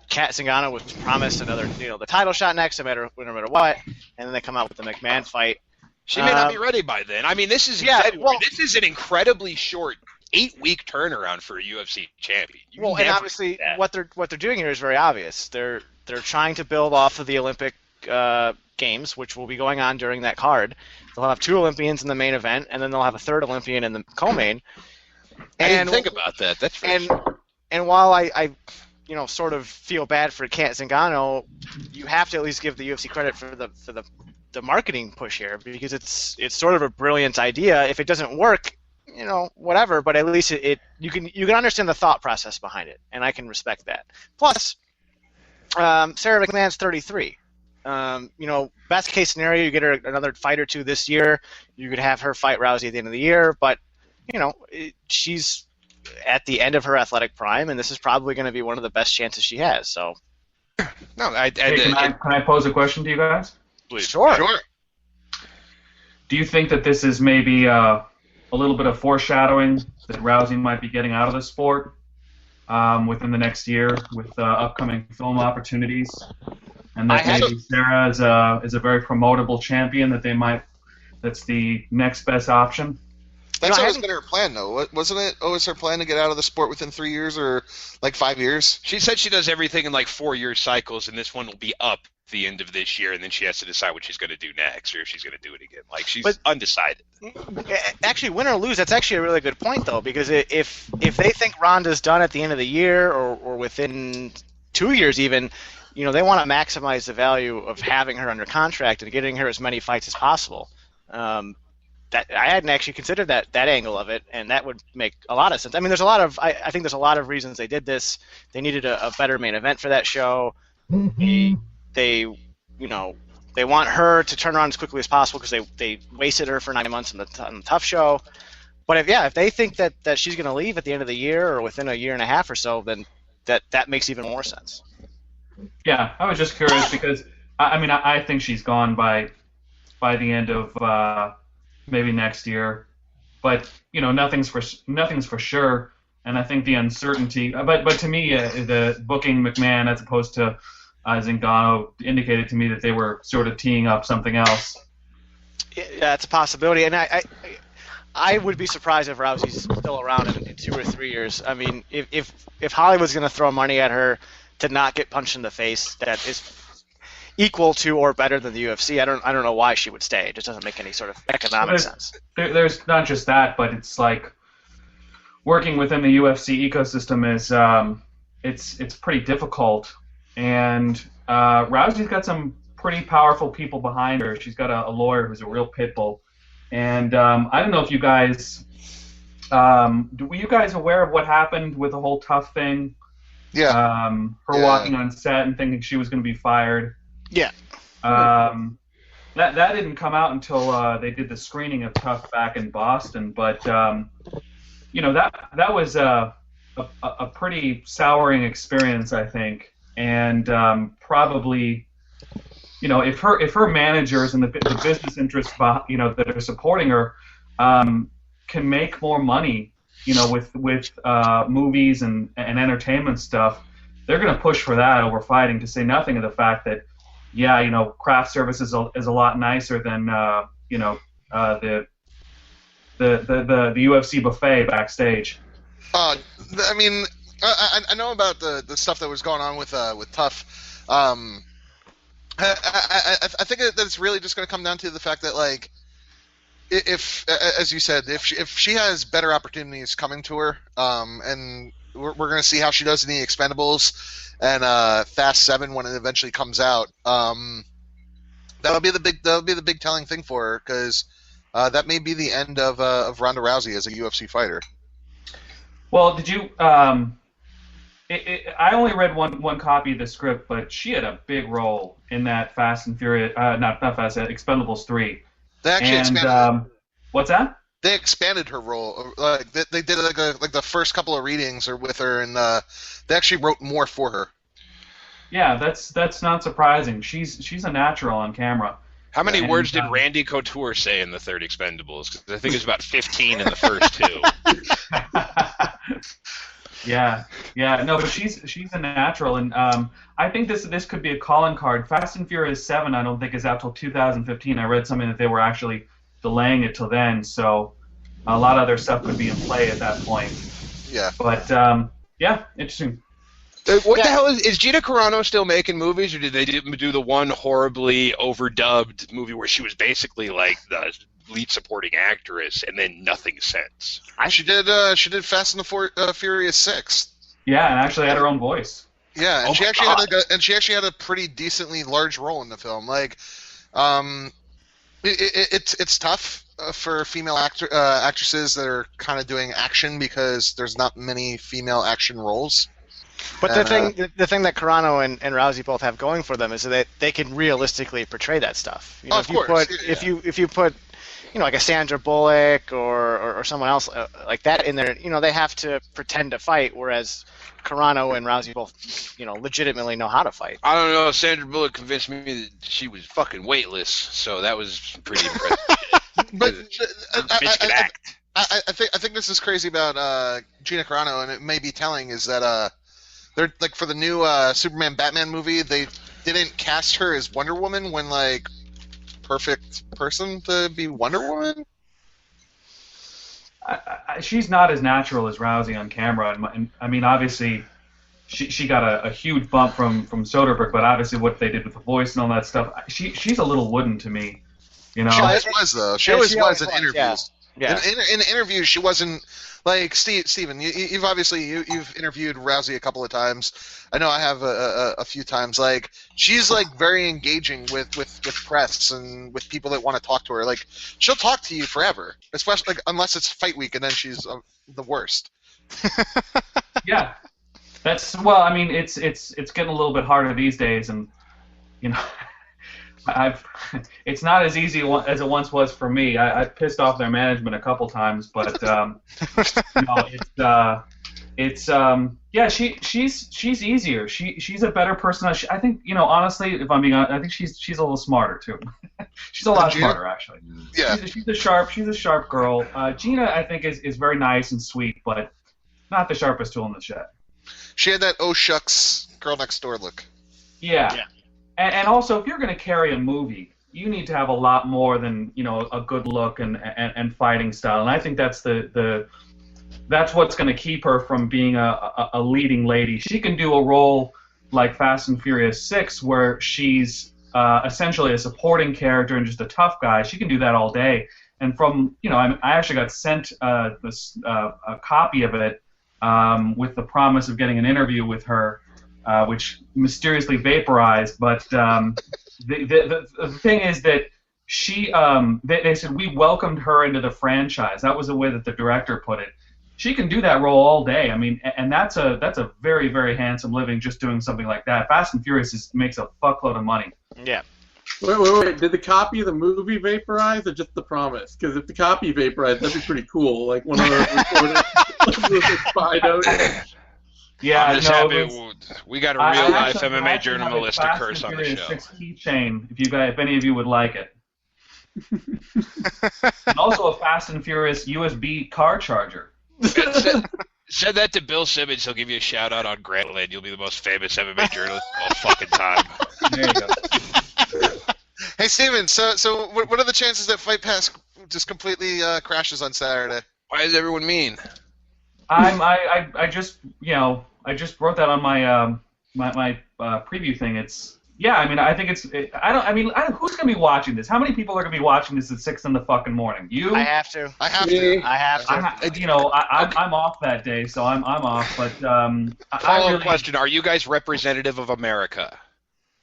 Kat Zingano was promised another, the title shot next, no matter what, and then they come out with the McMahon fight. She may not be ready by then. I mean, this is this is an incredibly short 8-week turnaround for a UFC champion. And obviously, what they're doing here is very obvious. They're trying to build off of the Olympic Games, which will be going on during that card. They'll have 2 Olympians in the main event, and then they'll have a 3rd Olympian in the co-main. I didn't think about that. That's very smart. And while I sort of feel bad for Kat Zingano, you have to at least give the UFC credit for the marketing push here, because it's sort of a brilliant idea. If it doesn't work, whatever, but at least you can understand the thought process behind it, and I can respect that. Plus, Sarah McMahon's 33. Best case scenario, you get her another fight or 2 this year. You could have her fight Rousey at the end of the year, but she's at the end of her athletic prime, and this is probably going to be one of the best chances she has. So, can I pose a question to you guys? Please. Sure. Do you think that this is maybe a little bit of foreshadowing that Rousey might be getting out of the sport within the next year with upcoming film opportunities, and that maybe Sarah is a very promotable champion that's the next best option? That's always been her plan, though, wasn't it? Always her plan to get out of the sport within 3 years or 5 years? She said she does everything in 4-year cycles, and this one will be up the end of this year, and then she has to decide what she's going to do next, or if she's going to do it again. Like, she's But- undecided. Actually, win or lose, that's actually a really good point, though, because if they think Ronda's done at the end of the year or within 2 years even, they want to maximize the value of having her under contract and getting her as many fights as possible. That I hadn't actually considered that angle of it, and that would make a lot of sense. I mean, I think there's a lot of reasons they did this. They needed a better main event for that show. They want her to turn around as quickly as possible because they wasted her for 9 months on the Tough show. But if they think that she's going to leave at the end of the year or within a year and a half or so, then that makes even more sense. Yeah, I was just curious because I think she's gone by the end of maybe next year, but nothing's for sure, and I think the uncertainty. But to me, the booking McMahon as opposed to Zingano indicated to me that they were sort of teeing up something else. Yeah, it's a possibility, and I would be surprised if Rousey's still around in 2 or 3 years. I mean, if Hollywood's going to throw money at her to not get punched in the face, that is equal to or better than the UFC. I don't know why she would stay. It just doesn't make any sort of economic sense. There's not just that, but it's like working within the UFC ecosystem is it's pretty difficult. And Rousey's got some pretty powerful people behind her. She's got a lawyer who's a real pit bull. And I don't know if you guys were you guys aware of what happened with the whole Tough thing? Yeah. Her walking on set and thinking she was going to be fired. Yeah. That didn't come out until they did the screening of Tough back in Boston. But that was a pretty souring experience, I think. And probably, if her managers and the business interests, that are supporting her, can make more money, with movies and entertainment stuff, they're going to push for that over fighting. To say nothing of the fact that, craft service is a lot nicer than the UFC buffet backstage. I know about the stuff that was going on with Tough. I think that it's really just going to come down to the fact that, like, if as you said, if she has better opportunities coming to her, and we're going to see how she does in the Expendables and Fast 7 when it eventually comes out. That'll be the big telling thing for her, because that may be the end of Ronda Rousey as a UFC fighter. Well, did you? I only read one copy of the script, but she had a big role in that Fast and Furious, not Fast, Expendables 3. They actually expanded. What's that? They expanded her role. Like they did like the first couple of readings or with her, and they actually wrote more for her. Yeah, that's not surprising. She's a natural on camera. How many words did Randy Couture say in the third Expendables? 'Cause I think it was about 15 in the first two. Yeah, no, but she's a natural, and I think this could be a calling card. Fast and Furious 7, I don't think is out till 2015. I read something that they were actually delaying it till then, so a lot of other stuff could be in play at that point. Yeah. But yeah, interesting. What the hell is Gina Carano still making movies, or did they do the one horribly overdubbed movie where she was basically like the lead supporting actress and then nothing since? She did Fast and the Furious 6. Yeah, and actually had her own voice. Yeah, and she actually had a pretty decently large role in the film. Like, it's tough for female actresses that are kind of doing action, because there's not many female action roles. But the thing that Carano and Rousey both have going for them is that they can realistically portray that stuff. Of course. If you put like a Sandra Bullock or someone else like that in there, they have to pretend to fight, whereas Carano and Rousey both, legitimately know how to fight. I don't know. Sandra Bullock convinced me that she was fucking weightless, so that was pretty impressive. But bitch can act. I think this is crazy about Gina Carano, and it may be telling, is that they're like, for the new Superman Batman movie, they didn't cast her as Wonder Woman when, like, perfect person to be Wonder Woman. She's not as natural as Rousey on camera, and I mean, obviously, she got a huge bump from Soderbergh, but obviously what they did with the voice and all that stuff, she's a little wooden to me, you know. She always was, though. She always was in interviews. Yeah. In interviews, she wasn't like Steven. You've obviously you've interviewed Rousey a couple of times. I know I have a few times. Like she's like very engaging with press and with people that want to talk to her. Like she'll talk to you forever, especially like, unless it's fight week, and then she's the worst. Yeah, well. I mean, it's getting a little bit harder these days, and you know. It's not as easy as it once was for me. I pissed off their management a couple times, but yeah, she's easier. She's a better person. I think, honestly, if I'm being honest, I think she's a little smarter too. She's a lot smarter actually. Yeah. She's a sharp girl. Gina, I think, is very nice and sweet, but not the sharpest tool in the shed. She had that oh shucks girl next door look. Yeah. And also, if you're going to carry a movie, you need to have a lot more than a good look and fighting style. And I think that's that's what's going to keep her from being a leading lady. She can do a role like Fast and Furious 6, where she's essentially a supporting character and just a tough guy. She can do that all day. And from I actually got sent a copy of it with the promise of getting an interview with her. Which mysteriously vaporized, but the thing is that they said we welcomed her into the franchise. That was the way that the director put it. She can do that role all day. I mean, and that's a very, very handsome living just doing something like that. Fast and Furious makes a fuckload of money. Yeah. Wait. Did the copy of the movie vaporize or just the promise? Because if the copy vaporized, that'd be pretty cool. Like one of those recorded spy notes. Yeah, I'm just happy we got a real life MMA journalist to curse on the show. 6 keychain, if any of you would like it. And also a Fast and Furious USB car charger. Said that to Bill Simmons. He'll give you a shout out on Grantland. You'll be the most famous MMA journalist of all fucking time. There you go. Hey Steven, so what are the chances that Fight Pass just completely crashes on Saturday? Why does everyone mean? I just wrote that on my my preview thing. I think who's gonna be watching this? How many people are gonna be watching this at 6 in the fucking morning? You? I have to. I'm off that day, so I'm off. But follow-up question: are you guys representative of America?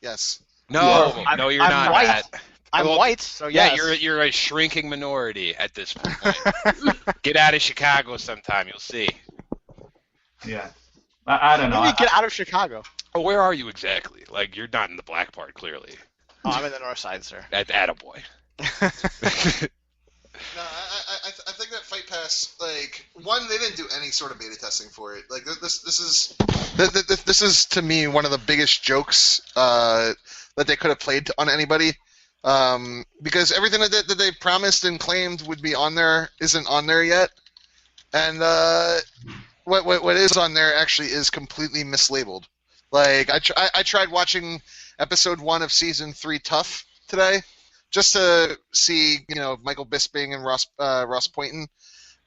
Yes. No, you're not. White. Matt. I'm white, so yes. Yeah, you're a shrinking minority at this point. Get out of Chicago sometime, you'll see. Yeah. I don't know. Maybe get out of Chicago. Oh, where are you exactly? Like, you're not in the black part, clearly. Oh, I'm in the north side, sir. Attaboy. No, I think that Fight Pass, like, one, they didn't do any sort of beta testing for it. Like, this is to me one of the biggest jokes that they could have played on anybody, because everything that they promised and claimed would be on there isn't on there yet, and what is on there actually is completely mislabeled. Like, I tried watching episode 1 of season 3 Tough today, just to see, Michael Bisping and Ross Poynton,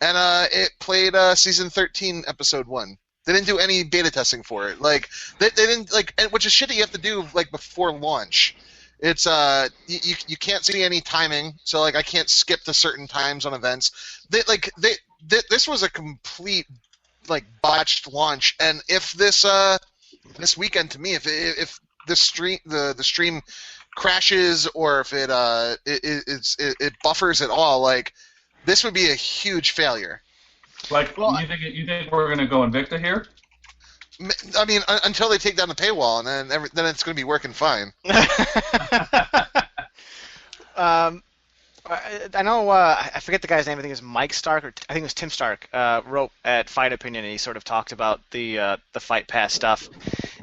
and it played season 13, episode 1. They didn't do any beta testing for it. Like, they didn't, like, which is shit that you have to do, like, before launch. It's you can't see any timing, so like I can't skip to certain times on events. This was a complete like botched launch, and if this weekend, to me, if the stream crashes, or if it buffers at all, like, this would be a huge failure. Like, you think we're gonna go Invicta here? I mean, until they take down the paywall, and then it's gonna be working fine. I know, I forget the guy's name. I think it was Mike Stark, or I think it was Tim Stark, wrote at Fight Opinion, and he sort of talked about the Fight Pass stuff.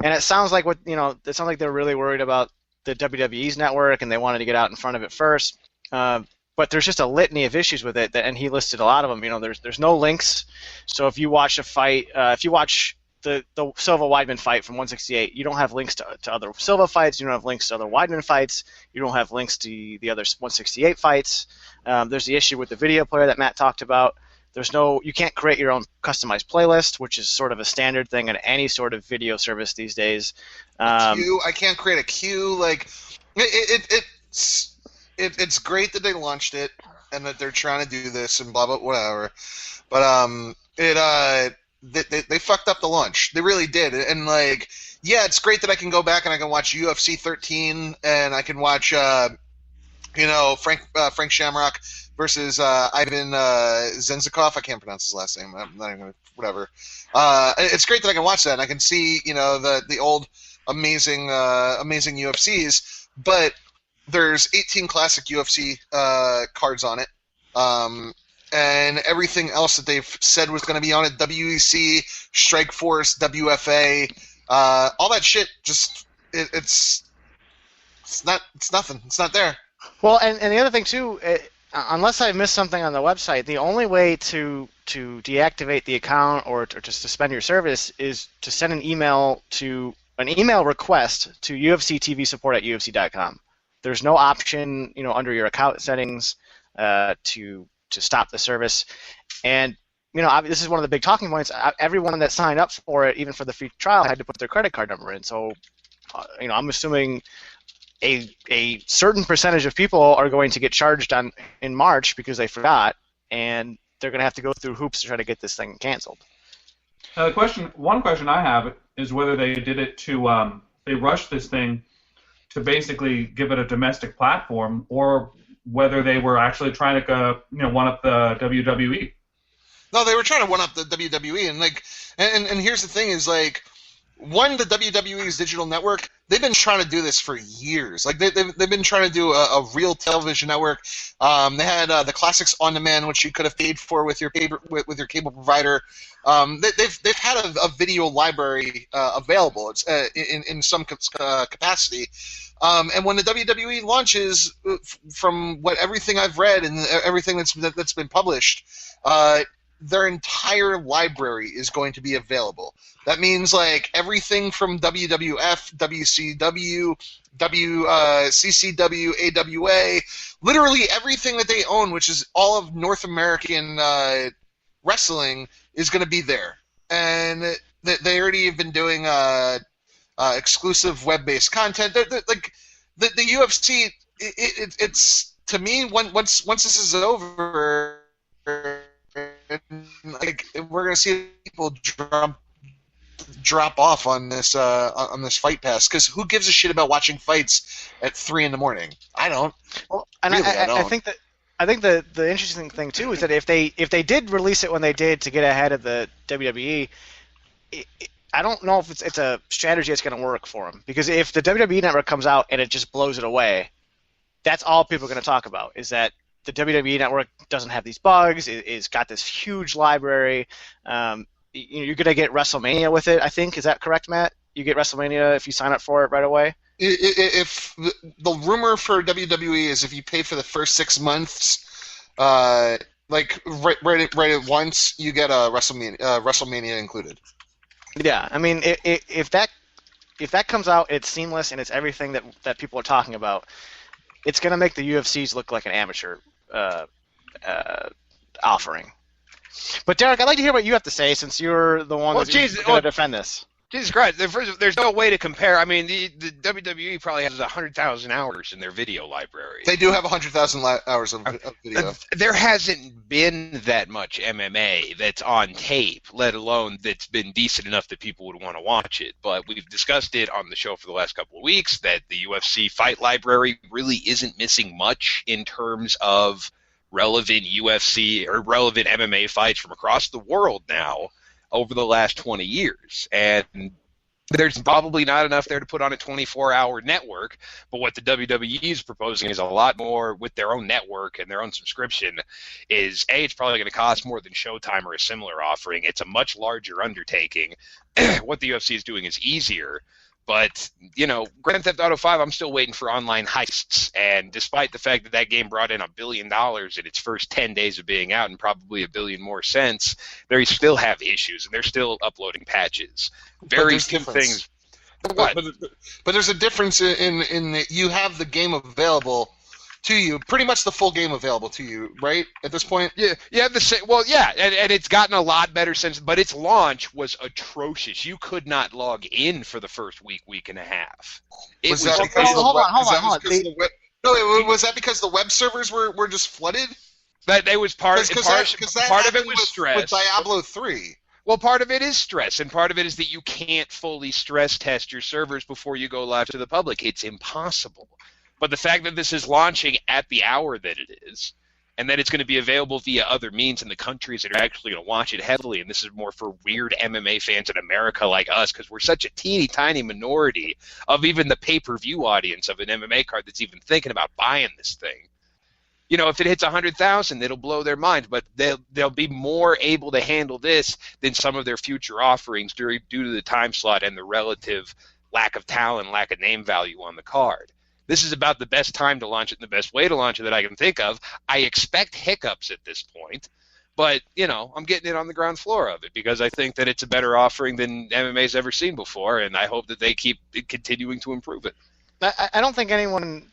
And it sounds like it sounds like they're really worried about the WWE's network, and they wanted to get out in front of it first. But there's just a litany of issues with it, and he listed a lot of them. There's no links. So if you watch a fight, if you watch the Silva Weidman fight from 168, you don't have links to other Silva fights. You don't have links to other Weidman fights. You don't have links to the other 168 fights. There's the issue with the video player that Matt talked about. You can't create your own customized playlist, which is sort of a standard thing in any sort of video service these days. Queue, I can't create a queue. Like, it's great that they launched it and that they're trying to do this and blah blah whatever. But they fucked up the launch. They really did. And like, yeah, it's great that I can go back and I can watch UFC 13 and I can watch Frank Shamrock versus Ivan Zenzikov. I can't pronounce his last name. I'm not even gonna, whatever. It's great that I can watch that and I can see the old amazing UFCs, but there's 18 classic UFC cards on it, and everything else that they've said was going to be on it, WEC, Strikeforce, WFA, all that shit, just it's nothing. It's not there. Well, and the other thing too, unless I missed something on the website, the only way to deactivate the account or to suspend your service is to send an email request to UFCTVsupport@UFC.com. There's no option, under your account settings to stop the service. And this is one of the big talking points. Everyone that signed up for it, even for the free trial, had to put their credit card number in. So, I'm assuming a certain percentage of people are going to get charged in March because they forgot, and they're going to have to go through hoops to try to get this thing canceled. One question I have is whether they did it to they rushed this thing to basically give it a domestic platform, or whether they were actually trying to one up the WWE. No, they were trying to one up the WWE, and here's the thing: is like, the WWE's digital network. They've been trying to do this for years. Like they've been trying to do a real television network. They had the Classics on Demand, which you could have paid for with your cable provider. They've had a video library available. It's in some capacity. And when the WWE launches, from everything I've read and everything that's been published, their entire library is going to be available. That means like everything from WWF, WCW, CCW, AWA, literally everything that they own, which is all of North American wrestling, is going to be there. And they already have been doing exclusive web-based content. Like the UFC, it's to me, once this is over, like, we're gonna see people drop off on this Fight Pass, because who gives a shit about watching fights at 3 a.m? I don't. Well, and really, I don't. I think the interesting thing too is that if they did release it when they did to get ahead of the WWE, I don't know if it's a strategy that's going to work for them, because if the WWE network comes out and it just blows it away, that's all people are going to talk about, is that the WWE network doesn't have these bugs. It's got this huge library. You're going to get WrestleMania with it, I think. Is that correct, Matt? You get WrestleMania if you sign up for it right away? If the rumor for WWE is if you pay for the first 6 months, like right at once, you get a WrestleMania included. Yeah, I mean, if that comes out, it's seamless and it's everything that people are talking about. It's going to make the UFCs look like an amateur offering. But Derek, I'd like to hear what you have to say, since you're the one that's going to defend this. Jesus Christ, there's no way to compare. I mean, the WWE probably has 100,000 hours in their video library. They do have 100,000 hours of video. There hasn't been that much MMA that's on tape, let alone that's been decent enough that people would want to watch it. But we've discussed it on the show for the last couple of weeks that the UFC fight library really isn't missing much in terms of relevant UFC or relevant MMA fights from across the world now over the last 20 years. And there's probably not enough there to put on a 24-hour network, but what the WWE is proposing is a lot more with their own network and their own subscription. Is it's probably going to cost more than Showtime or a similar offering. It's a much larger undertaking. What the UFC is doing is easier. But, Grand Theft Auto 5, I'm still waiting for online heists. And despite the fact that game brought in $1 billion in its first 10 days of being out and probably $1 billion more since, they still have issues, and they're still uploading patches. Very few things. What? But there's a difference in that you have the game available to you. Pretty much the full game available to you, right? At this point. Yeah, you have the same. Well, yeah, and it's gotten a lot better since. But its launch was atrocious. You could not log in for the first week and a half. It was that because hold on. Was that because the web servers were just flooded? That was part of it was stress. With Diablo 3. Well, part of it is stress, and part of it is that you can't fully stress test your servers before you go live to the public. It's impossible. But the fact that this is launching at the hour that it is, and that it's going to be available via other means in the countries that are actually going to watch it heavily, and this is more for weird MMA fans in America like us, because we're such a teeny tiny minority of even the pay-per-view audience of an MMA card that's even thinking about buying this thing. You know, if it hits 100,000, it'll blow their minds, but they'll be more able to handle this than some of their future offerings due to the time slot and the relative lack of talent, lack of name value on the card. This is about the best time to launch it and the best way to launch it that I can think of. I expect hiccups at this point, but, you know, I'm getting it on the ground floor of it because I think that it's a better offering than MMA's ever seen before, and I hope that they keep continuing to improve it. I don't think anyone...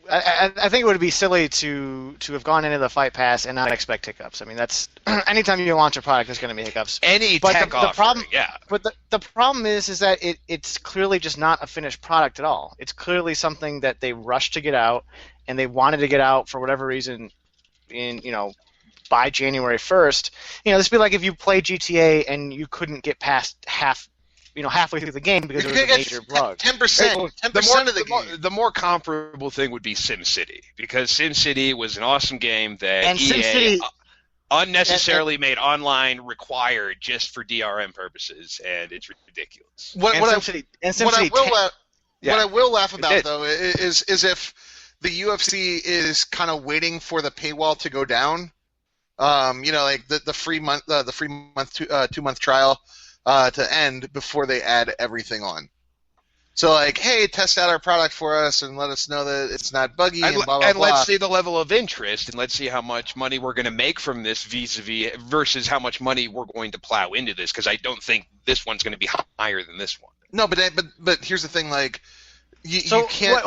I think it would be silly to have gone into the Fight Pass and not expect hiccups. I mean, that's anytime you launch a product, there's going to be hiccups. But the problem, yeah. But the problem is that it's clearly just not a finished product at all. It's clearly something that they rushed to get out, and they wanted to get out for whatever reason, by January 1st. This would be like if you play GTA and you couldn't get past halfway through the game because it was a major bug. 10% of the game. The more comparable thing would be SimCity, because SimCity was an awesome game that and EA unnecessarily made online required just for DRM purposes, and it's ridiculous. What I will laugh about though is if the UFC is kind of waiting for the paywall to go down. Like the free month, 2-month trial. To end before they add everything on. So, like, hey, test out our product for us and let us know that it's not buggy and blah, blah, blah. And let's see the level of interest, and let's see how much money we're going to make from this versus how much money we're going to plow into this, because I don't think this one's going to be higher than this one. No, but here's the thing, like, you can't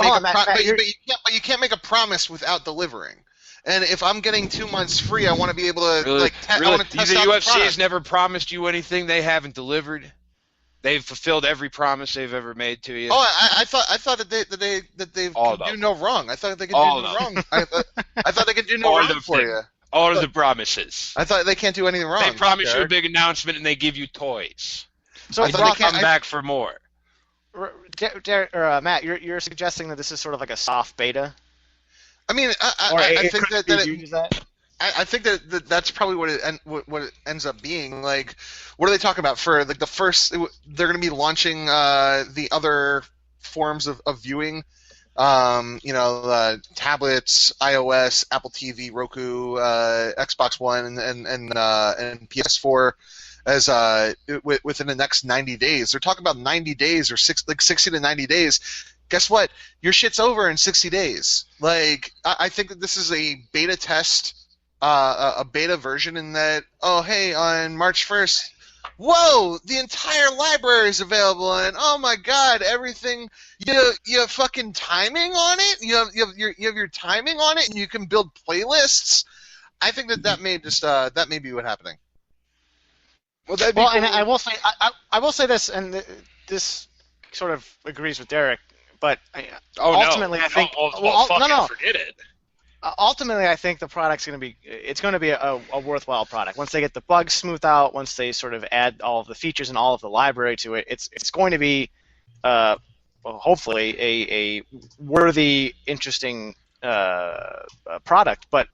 make a promise without delivering. And if I'm getting 2 months free, I want to be able to I want to test out the UFC product. has never promised you anything they haven't delivered. They've fulfilled every promise they've ever made to you. Oh, I thought that they could do no wrong. I thought they could do no wrong. I thought they could do no wrong for you. All of the promases. I thought they can't do anything wrong. They promise you a big announcement and they give you toys. So I thought they come back for more. Matt, you're suggesting that this is sort of like a soft beta. I mean, I think I think that that's probably what it ends up being. Like, what are they talking about for like the first? They're going to be launching the other forms of viewing. Tablets, iOS, Apple TV, Roku, Xbox One, and PS4 as within the next 90 days. They're talking about 90 days or 60 to 90 days. Guess what? Your shit's over in 60 days. Like, I think that this is a beta test, a beta version in that, oh, hey, on March 1st, whoa, the entire library is available, and oh my God, everything, you have fucking timing on it? You have your timing on it, and you can build playlists? I think that may be what's happening. Well, and I will say this, and this sort of agrees with Derek. But ultimately, I think forget it. Ultimately, I think the product's going to be a worthwhile product. Once they get the bugs smoothed out, once they sort of add all of the features and all of the library to it, it's going to be hopefully a worthy, interesting product. But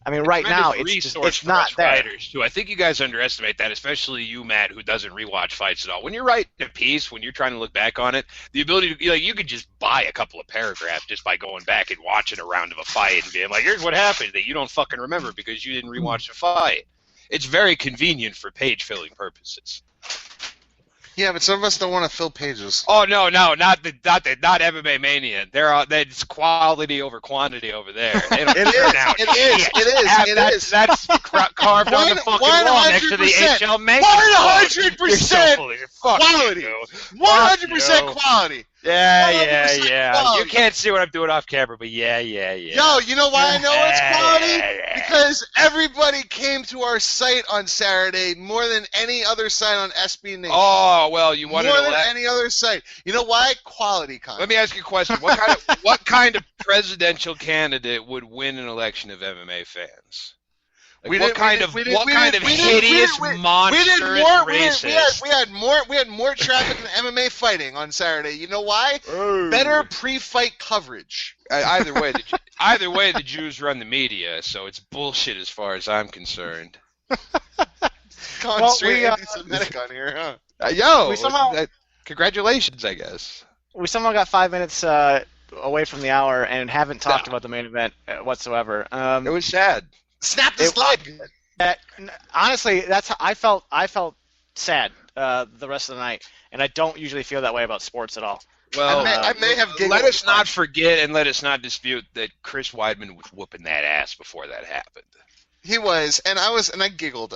I mean, right now it's not there. Writers too. I think you guys underestimate that, especially you, Matt, who doesn't rewatch fights at all. When you're writing a piece, when you're trying to look back on it, the ability to you could just buy a couple of paragraphs just by going back and watching a round of a fight and being like, here's what happened that you don't fucking remember because you didn't rewatch the fight. It's very convenient for page filling purposes. Yeah, but some of us don't want to fill pages. Oh no, not MMA Mania. It's quality over quantity over there. It is. That's carved on the fucking wall next to the HL Mania. 100% quality. 100% quality. Yeah. Quality. You can't see what I'm doing off camera, but yeah. Yo, you know why I know it's quality? Because everybody came to our site on Saturday more than any other site on SB Nation. Oh, well, you wanted more to than any other site. You know why? Quality content. Let me ask you a question. What kind of presidential candidate would win an election of MMA fans? Like, what kind of hideous, monstrous racist? We had more traffic than MMA fighting on Saturday. You know why? Oh. Better pre-fight coverage. Either way, the Jews run the media, so it's bullshit as far as I'm concerned. Going straight anti-Semitic on here, huh? Congratulations, I guess. We somehow got 5 minutes away from the hour and haven't talked about the main event whatsoever. It was sad. Snap this leg. Honestly, that's how I felt. I felt sad the rest of the night, and I don't usually feel that way about sports at all. Well, I may have giggled. Let us not forget and let us not dispute that Chris Weidman was whooping that ass before that happened. He was, and I giggled.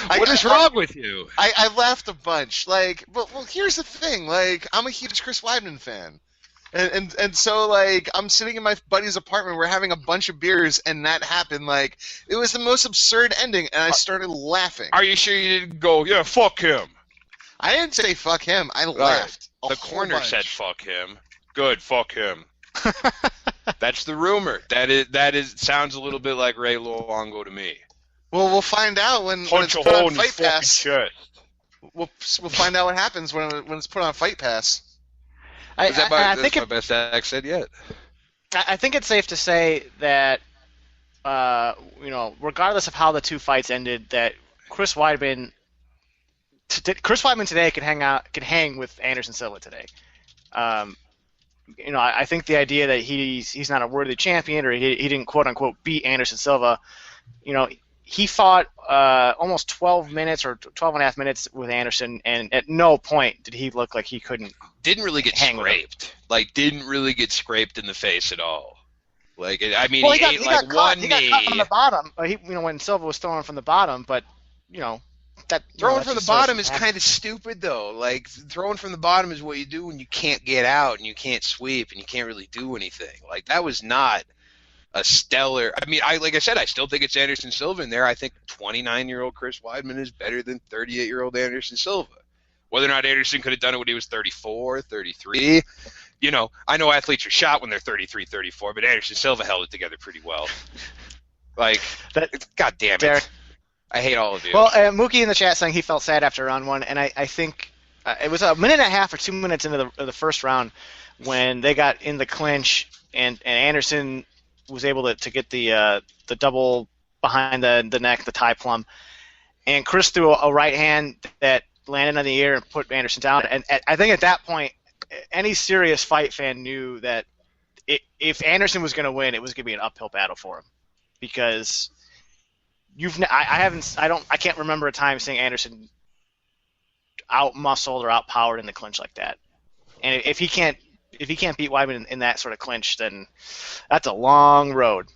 What is wrong with you? I laughed a bunch. Like, well, here's the thing. Like, I'm a huge Chris Weidman fan. And so, like, I'm sitting in my buddy's apartment, we're having a bunch of beers, and that happened. Like, it was the most absurd ending, and I started laughing. Are you sure you didn't go, yeah, fuck him? I didn't say fuck him. I laughed. The corner said fuck him. Good, fuck him. That's the rumor. That is sounds a little bit like Ray Luongo to me. Well, we'll find out when it's put on Fight Pass. We'll find out what happens when it's put on Fight Pass. That's my best accent yet. I think it's safe to say that, regardless of how the two fights ended, that Chris Weidman today could hang with Anderson Silva today. I think the idea that he's not a worthy champion or he didn't quote unquote beat Anderson Silva, he fought almost 12 minutes or 12 and a half minutes with Anderson, and at no point did he look like he couldn't. Didn't really get scraped. Like, didn't really get scraped in the face at all. Like, he ate like one knee. He got caught from the bottom. When Silva was throwing from the bottom, but throwing from the bottom is kind of stupid though. Like, throwing from the bottom is what you do when you can't get out and you can't sweep and you can't really do anything. Like, that was not a stellar. I mean, like I said, I still think it's Anderson Silva in there. I think 29-year-old Chris Weidman is better than 38-year-old Anderson Silva. Whether or not Anderson could have done it when he was 34, 33, I know athletes are shot when they're 33, 34, but Anderson Silva held it together pretty well. Like, God damn it. Derek. I hate all of you. Well, Mookie in the chat saying he felt sad after round one, and I think it was a minute and a half or 2 minutes into the first round when they got in the clinch, and Anderson was able to get the double behind the neck, the tie plum, and Chris threw a right hand that landed on the ear and put Anderson down. And I think at that point, any serious fight fan knew that if Anderson was going to win, it was going to be an uphill battle for him, because I can't remember a time seeing Anderson out-muscled or out-powered in the clinch like that. And if he can't beat Weidman in that sort of clinch, then that's a long road.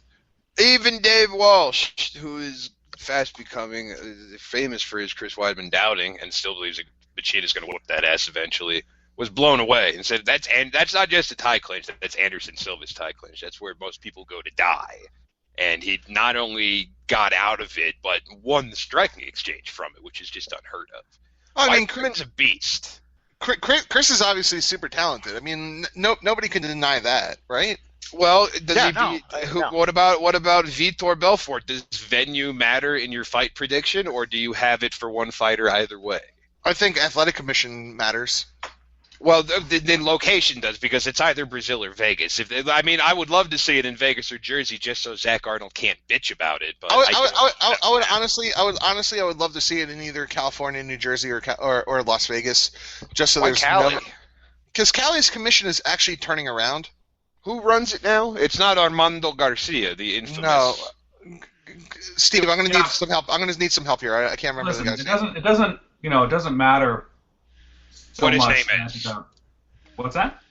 Even Dave Walsh, who is fast becoming famous for his Chris Weidman doubting and still believes that Machita's going to whoop that ass eventually, was blown away and said that's not just a tie clinch, that's Anderson Silva's tie clinch. That's where most people go to die. And he not only got out of it, but won the striking exchange from it, which is just unheard of. I mean, Weidman's a beast. Chris is obviously super talented. I mean, nobody can deny that, right? Well, what about Vitor Belfort? Does venue matter in your fight prediction, or do you have it for one fighter either way? I think athletic commission matters. Well, then location does, because it's either Brazil or Vegas. I would love to see it in Vegas or Jersey, just so Zach Arnold can't bitch about it. But I would love to see it in either California, New Jersey, or Las Vegas, just so there's Cali? Because Cali's commission is actually turning around. Who runs it now? It's not Armando Garcia, the infamous. No, Steve, I'm going to need some help. I'm going to need some help here. I can't remember the guy's name. It doesn't matter. What his name is. What's that?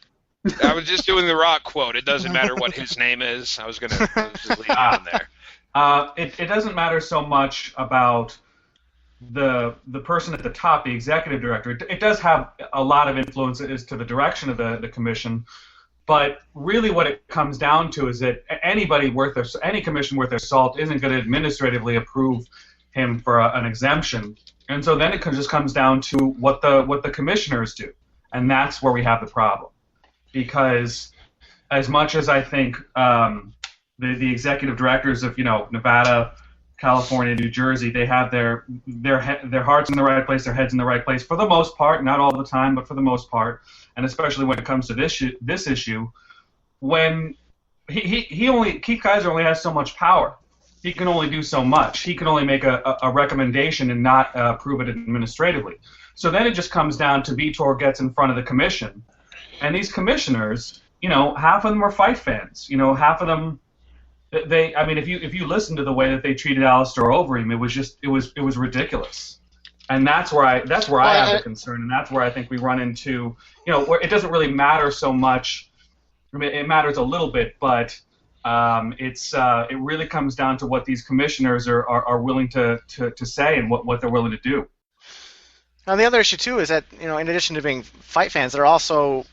I was just doing the Rock quote. It doesn't matter what his name is. I was just leave it on there. It doesn't matter so much about the person at the top, the executive director, it does have a lot of influence as to the direction of the commission. But really, what it comes down to is that any commission worth their salt isn't going to administratively approve him for an exemption, and so then it just comes down to what the commissioners do, and that's where we have the problem. Because as much as I think the executive directors of Nevada, California, New Jersey, they have their hearts in the right place, their heads in the right place for the most part, not all the time, but for the most part, and especially when it comes to this issue, when Keith Kaiser only has so much power. He can only do so much. He can only make a recommendation and not approve it administratively. So then it just comes down to Vitor gets in front of the commission, and these commissioners, half of them are fight fans. Half of them. If you listen to the way that they treated Alistair Overeem, it was ridiculous, and that's where I have the concern, and that's where I think we run into, where it doesn't really matter so much. I mean, it matters a little bit, but it really comes down to what these commissioners are willing to say and what they're willing to do. Now the other issue too is that in addition to being fight fans, they're also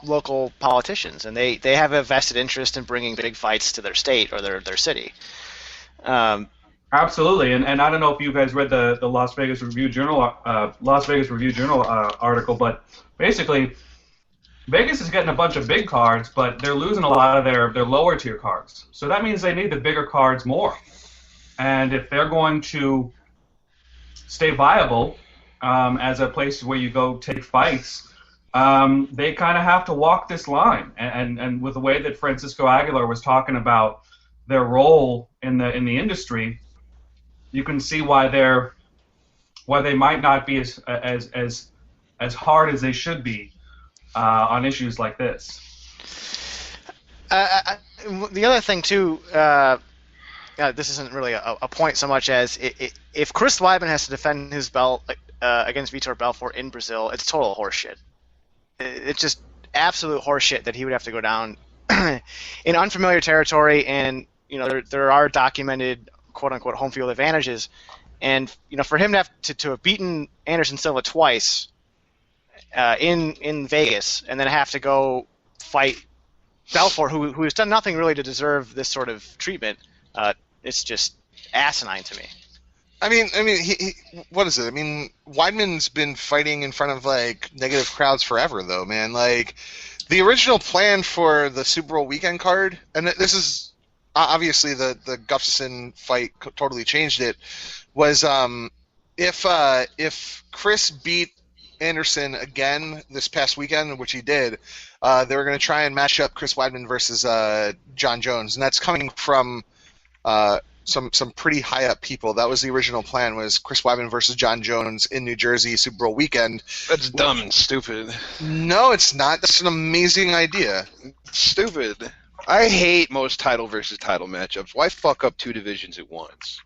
local politicians, and they have a vested interest in bringing big fights to their state or their city. Absolutely, and I don't know if you guys read the Las Vegas Review Journal article, but basically, Vegas is getting a bunch of big cards, but they're losing a lot of their lower tier cards. So that means they need the bigger cards more. And if they're going to stay viable as a place where you go take fights, they kind of have to walk this line, and with the way that Francisco Aguilar was talking about their role in the industry, you can see why they might not be as hard as they should be on issues like this. The other thing too, this isn't really a point so much as if Chris Weidman has to defend his belt against Vitor Belfort in Brazil, it's total horseshit. It's just absolute horseshit that he would have to go down in unfamiliar territory, and there are documented quote unquote home field advantages, and for him to have to have beaten Anderson Silva twice in Vegas, and then have to go fight Belfort, who has done nothing really to deserve this sort of treatment, it's just asinine to me. I mean, he what is it? I mean, Weidman's been fighting in front of negative crowds forever, though, man. The original plan for the Super Bowl weekend card, and this is obviously the Gustafsson fight totally changed it, was if Chris beat Anderson again this past weekend, which he did, they were going to try and match up Chris Weidman versus John Jones, and that's coming from some pretty high up people. That was the original plan, was Chris Weidman versus John Jones in New Jersey Super Bowl weekend. That's dumb and stupid. No, it's not. That's an amazing idea. It's stupid. I hate most title versus title matchups. Why fuck up two divisions at once?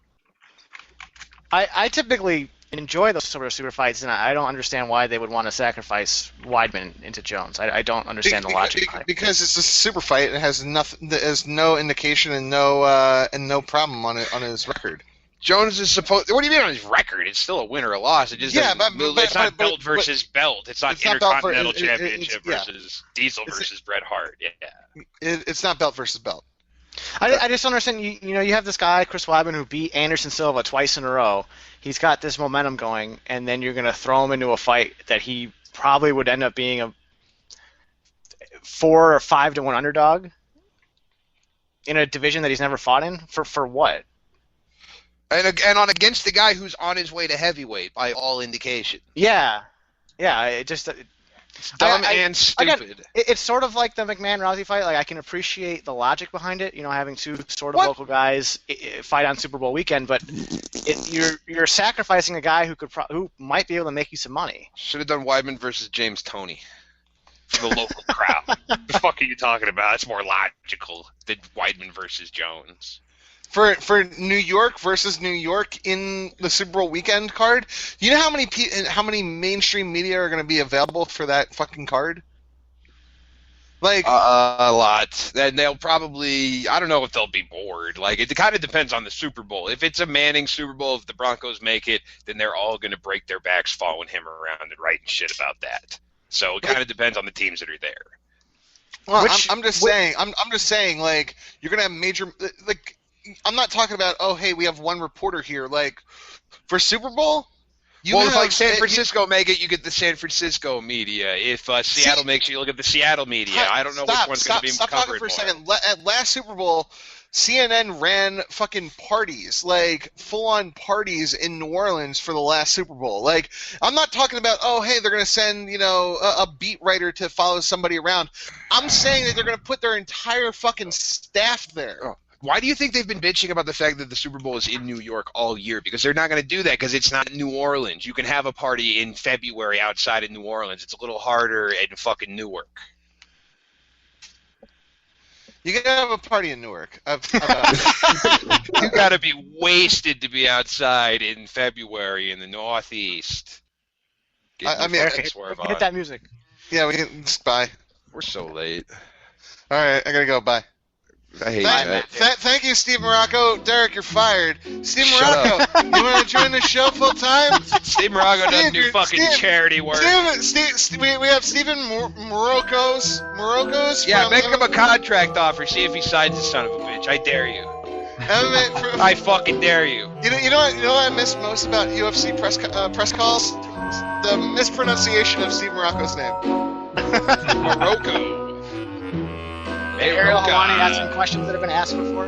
I typically enjoy those sort of super fights, and I don't understand why they would want to sacrifice Weidman into Jones. I don't understand the logic behind it. Because it's a super fight, and it has nothing. There's no indication and no problem on his record. Jones is supposed. What do you mean on his record? It's still a win or a loss. It just it's not belt versus belt. It's not Intercontinental Championship versus Diesel versus Bret Hart. Yeah. It's not belt versus belt. I just don't understand. You have this guy Chris Weidman who beat Anderson Silva twice in a row. He's got this momentum going, and then you're going to throw him into a fight that he probably would end up being a 4 or 5 to 1 underdog in a division that he's never fought in for what? And against the guy who's on his way to heavyweight by all indication. Yeah. It just it's dumb and stupid. Again, it's sort of like the McMahon-Rousey fight. I can appreciate the logic behind it, having two sort of local guys fight on Super Bowl weekend, but you're sacrificing a guy who might be able to make you some money. Should have done Weidman versus James Toney for the local crowd. What the fuck are you talking about? It's more logical than Weidman versus Jones. For New York versus New York in the Super Bowl weekend card, do you know how many mainstream media are going to be available for that fucking card? Like a lot. Then they'll probably, I don't know if they'll be bored. Like, it kind of depends on the Super Bowl. If it's a Manning Super Bowl, if the Broncos make it, then they're all going to break their backs following him around and writing shit about that. So it kind of depends on the teams that are there. Well, I'm just saying, like, you're gonna have major, like, I'm not talking about, oh, hey, we have one reporter here. Like, for Super Bowl, if like San Francisco make it, you get the San Francisco media. If Seattle makes it, you look at the Seattle media. I don't know which one's going to be Stop talking for a second. At last Super Bowl, CNN ran fucking parties, like full-on parties in New Orleans for the last Super Bowl. Like, I'm not talking about, oh, hey, they're going to send, a beat writer to follow somebody around. I'm saying that they're going to put their entire fucking staff there. Oh. Why do you think they've been bitching about the fact that the Super Bowl is in New York all year? Because they're not going to do that because it's not New Orleans. You can have a party in February outside of New Orleans. It's a little harder in fucking Newark. You can have a party in Newark. You got to be wasted to be outside in February in the Northeast. Hit that music. Yeah, we can. Bye. We're so late. All right, I gotta go. Bye. I hate that. Thank you, Steve Morocco. Derek, you're fired. Steve Morocco, you want to join the show full time? Steve Morocco doesn't do fucking charity work. We have Steven Morocco's. Yeah, make him a contract offer. See if he signs the son of a bitch. I dare you. I fucking dare you. You know what I miss most about UFC press calls? The mispronunciation of Steve Morocco's name. Morocco. Ariel Helwani asking questions that have been asked before.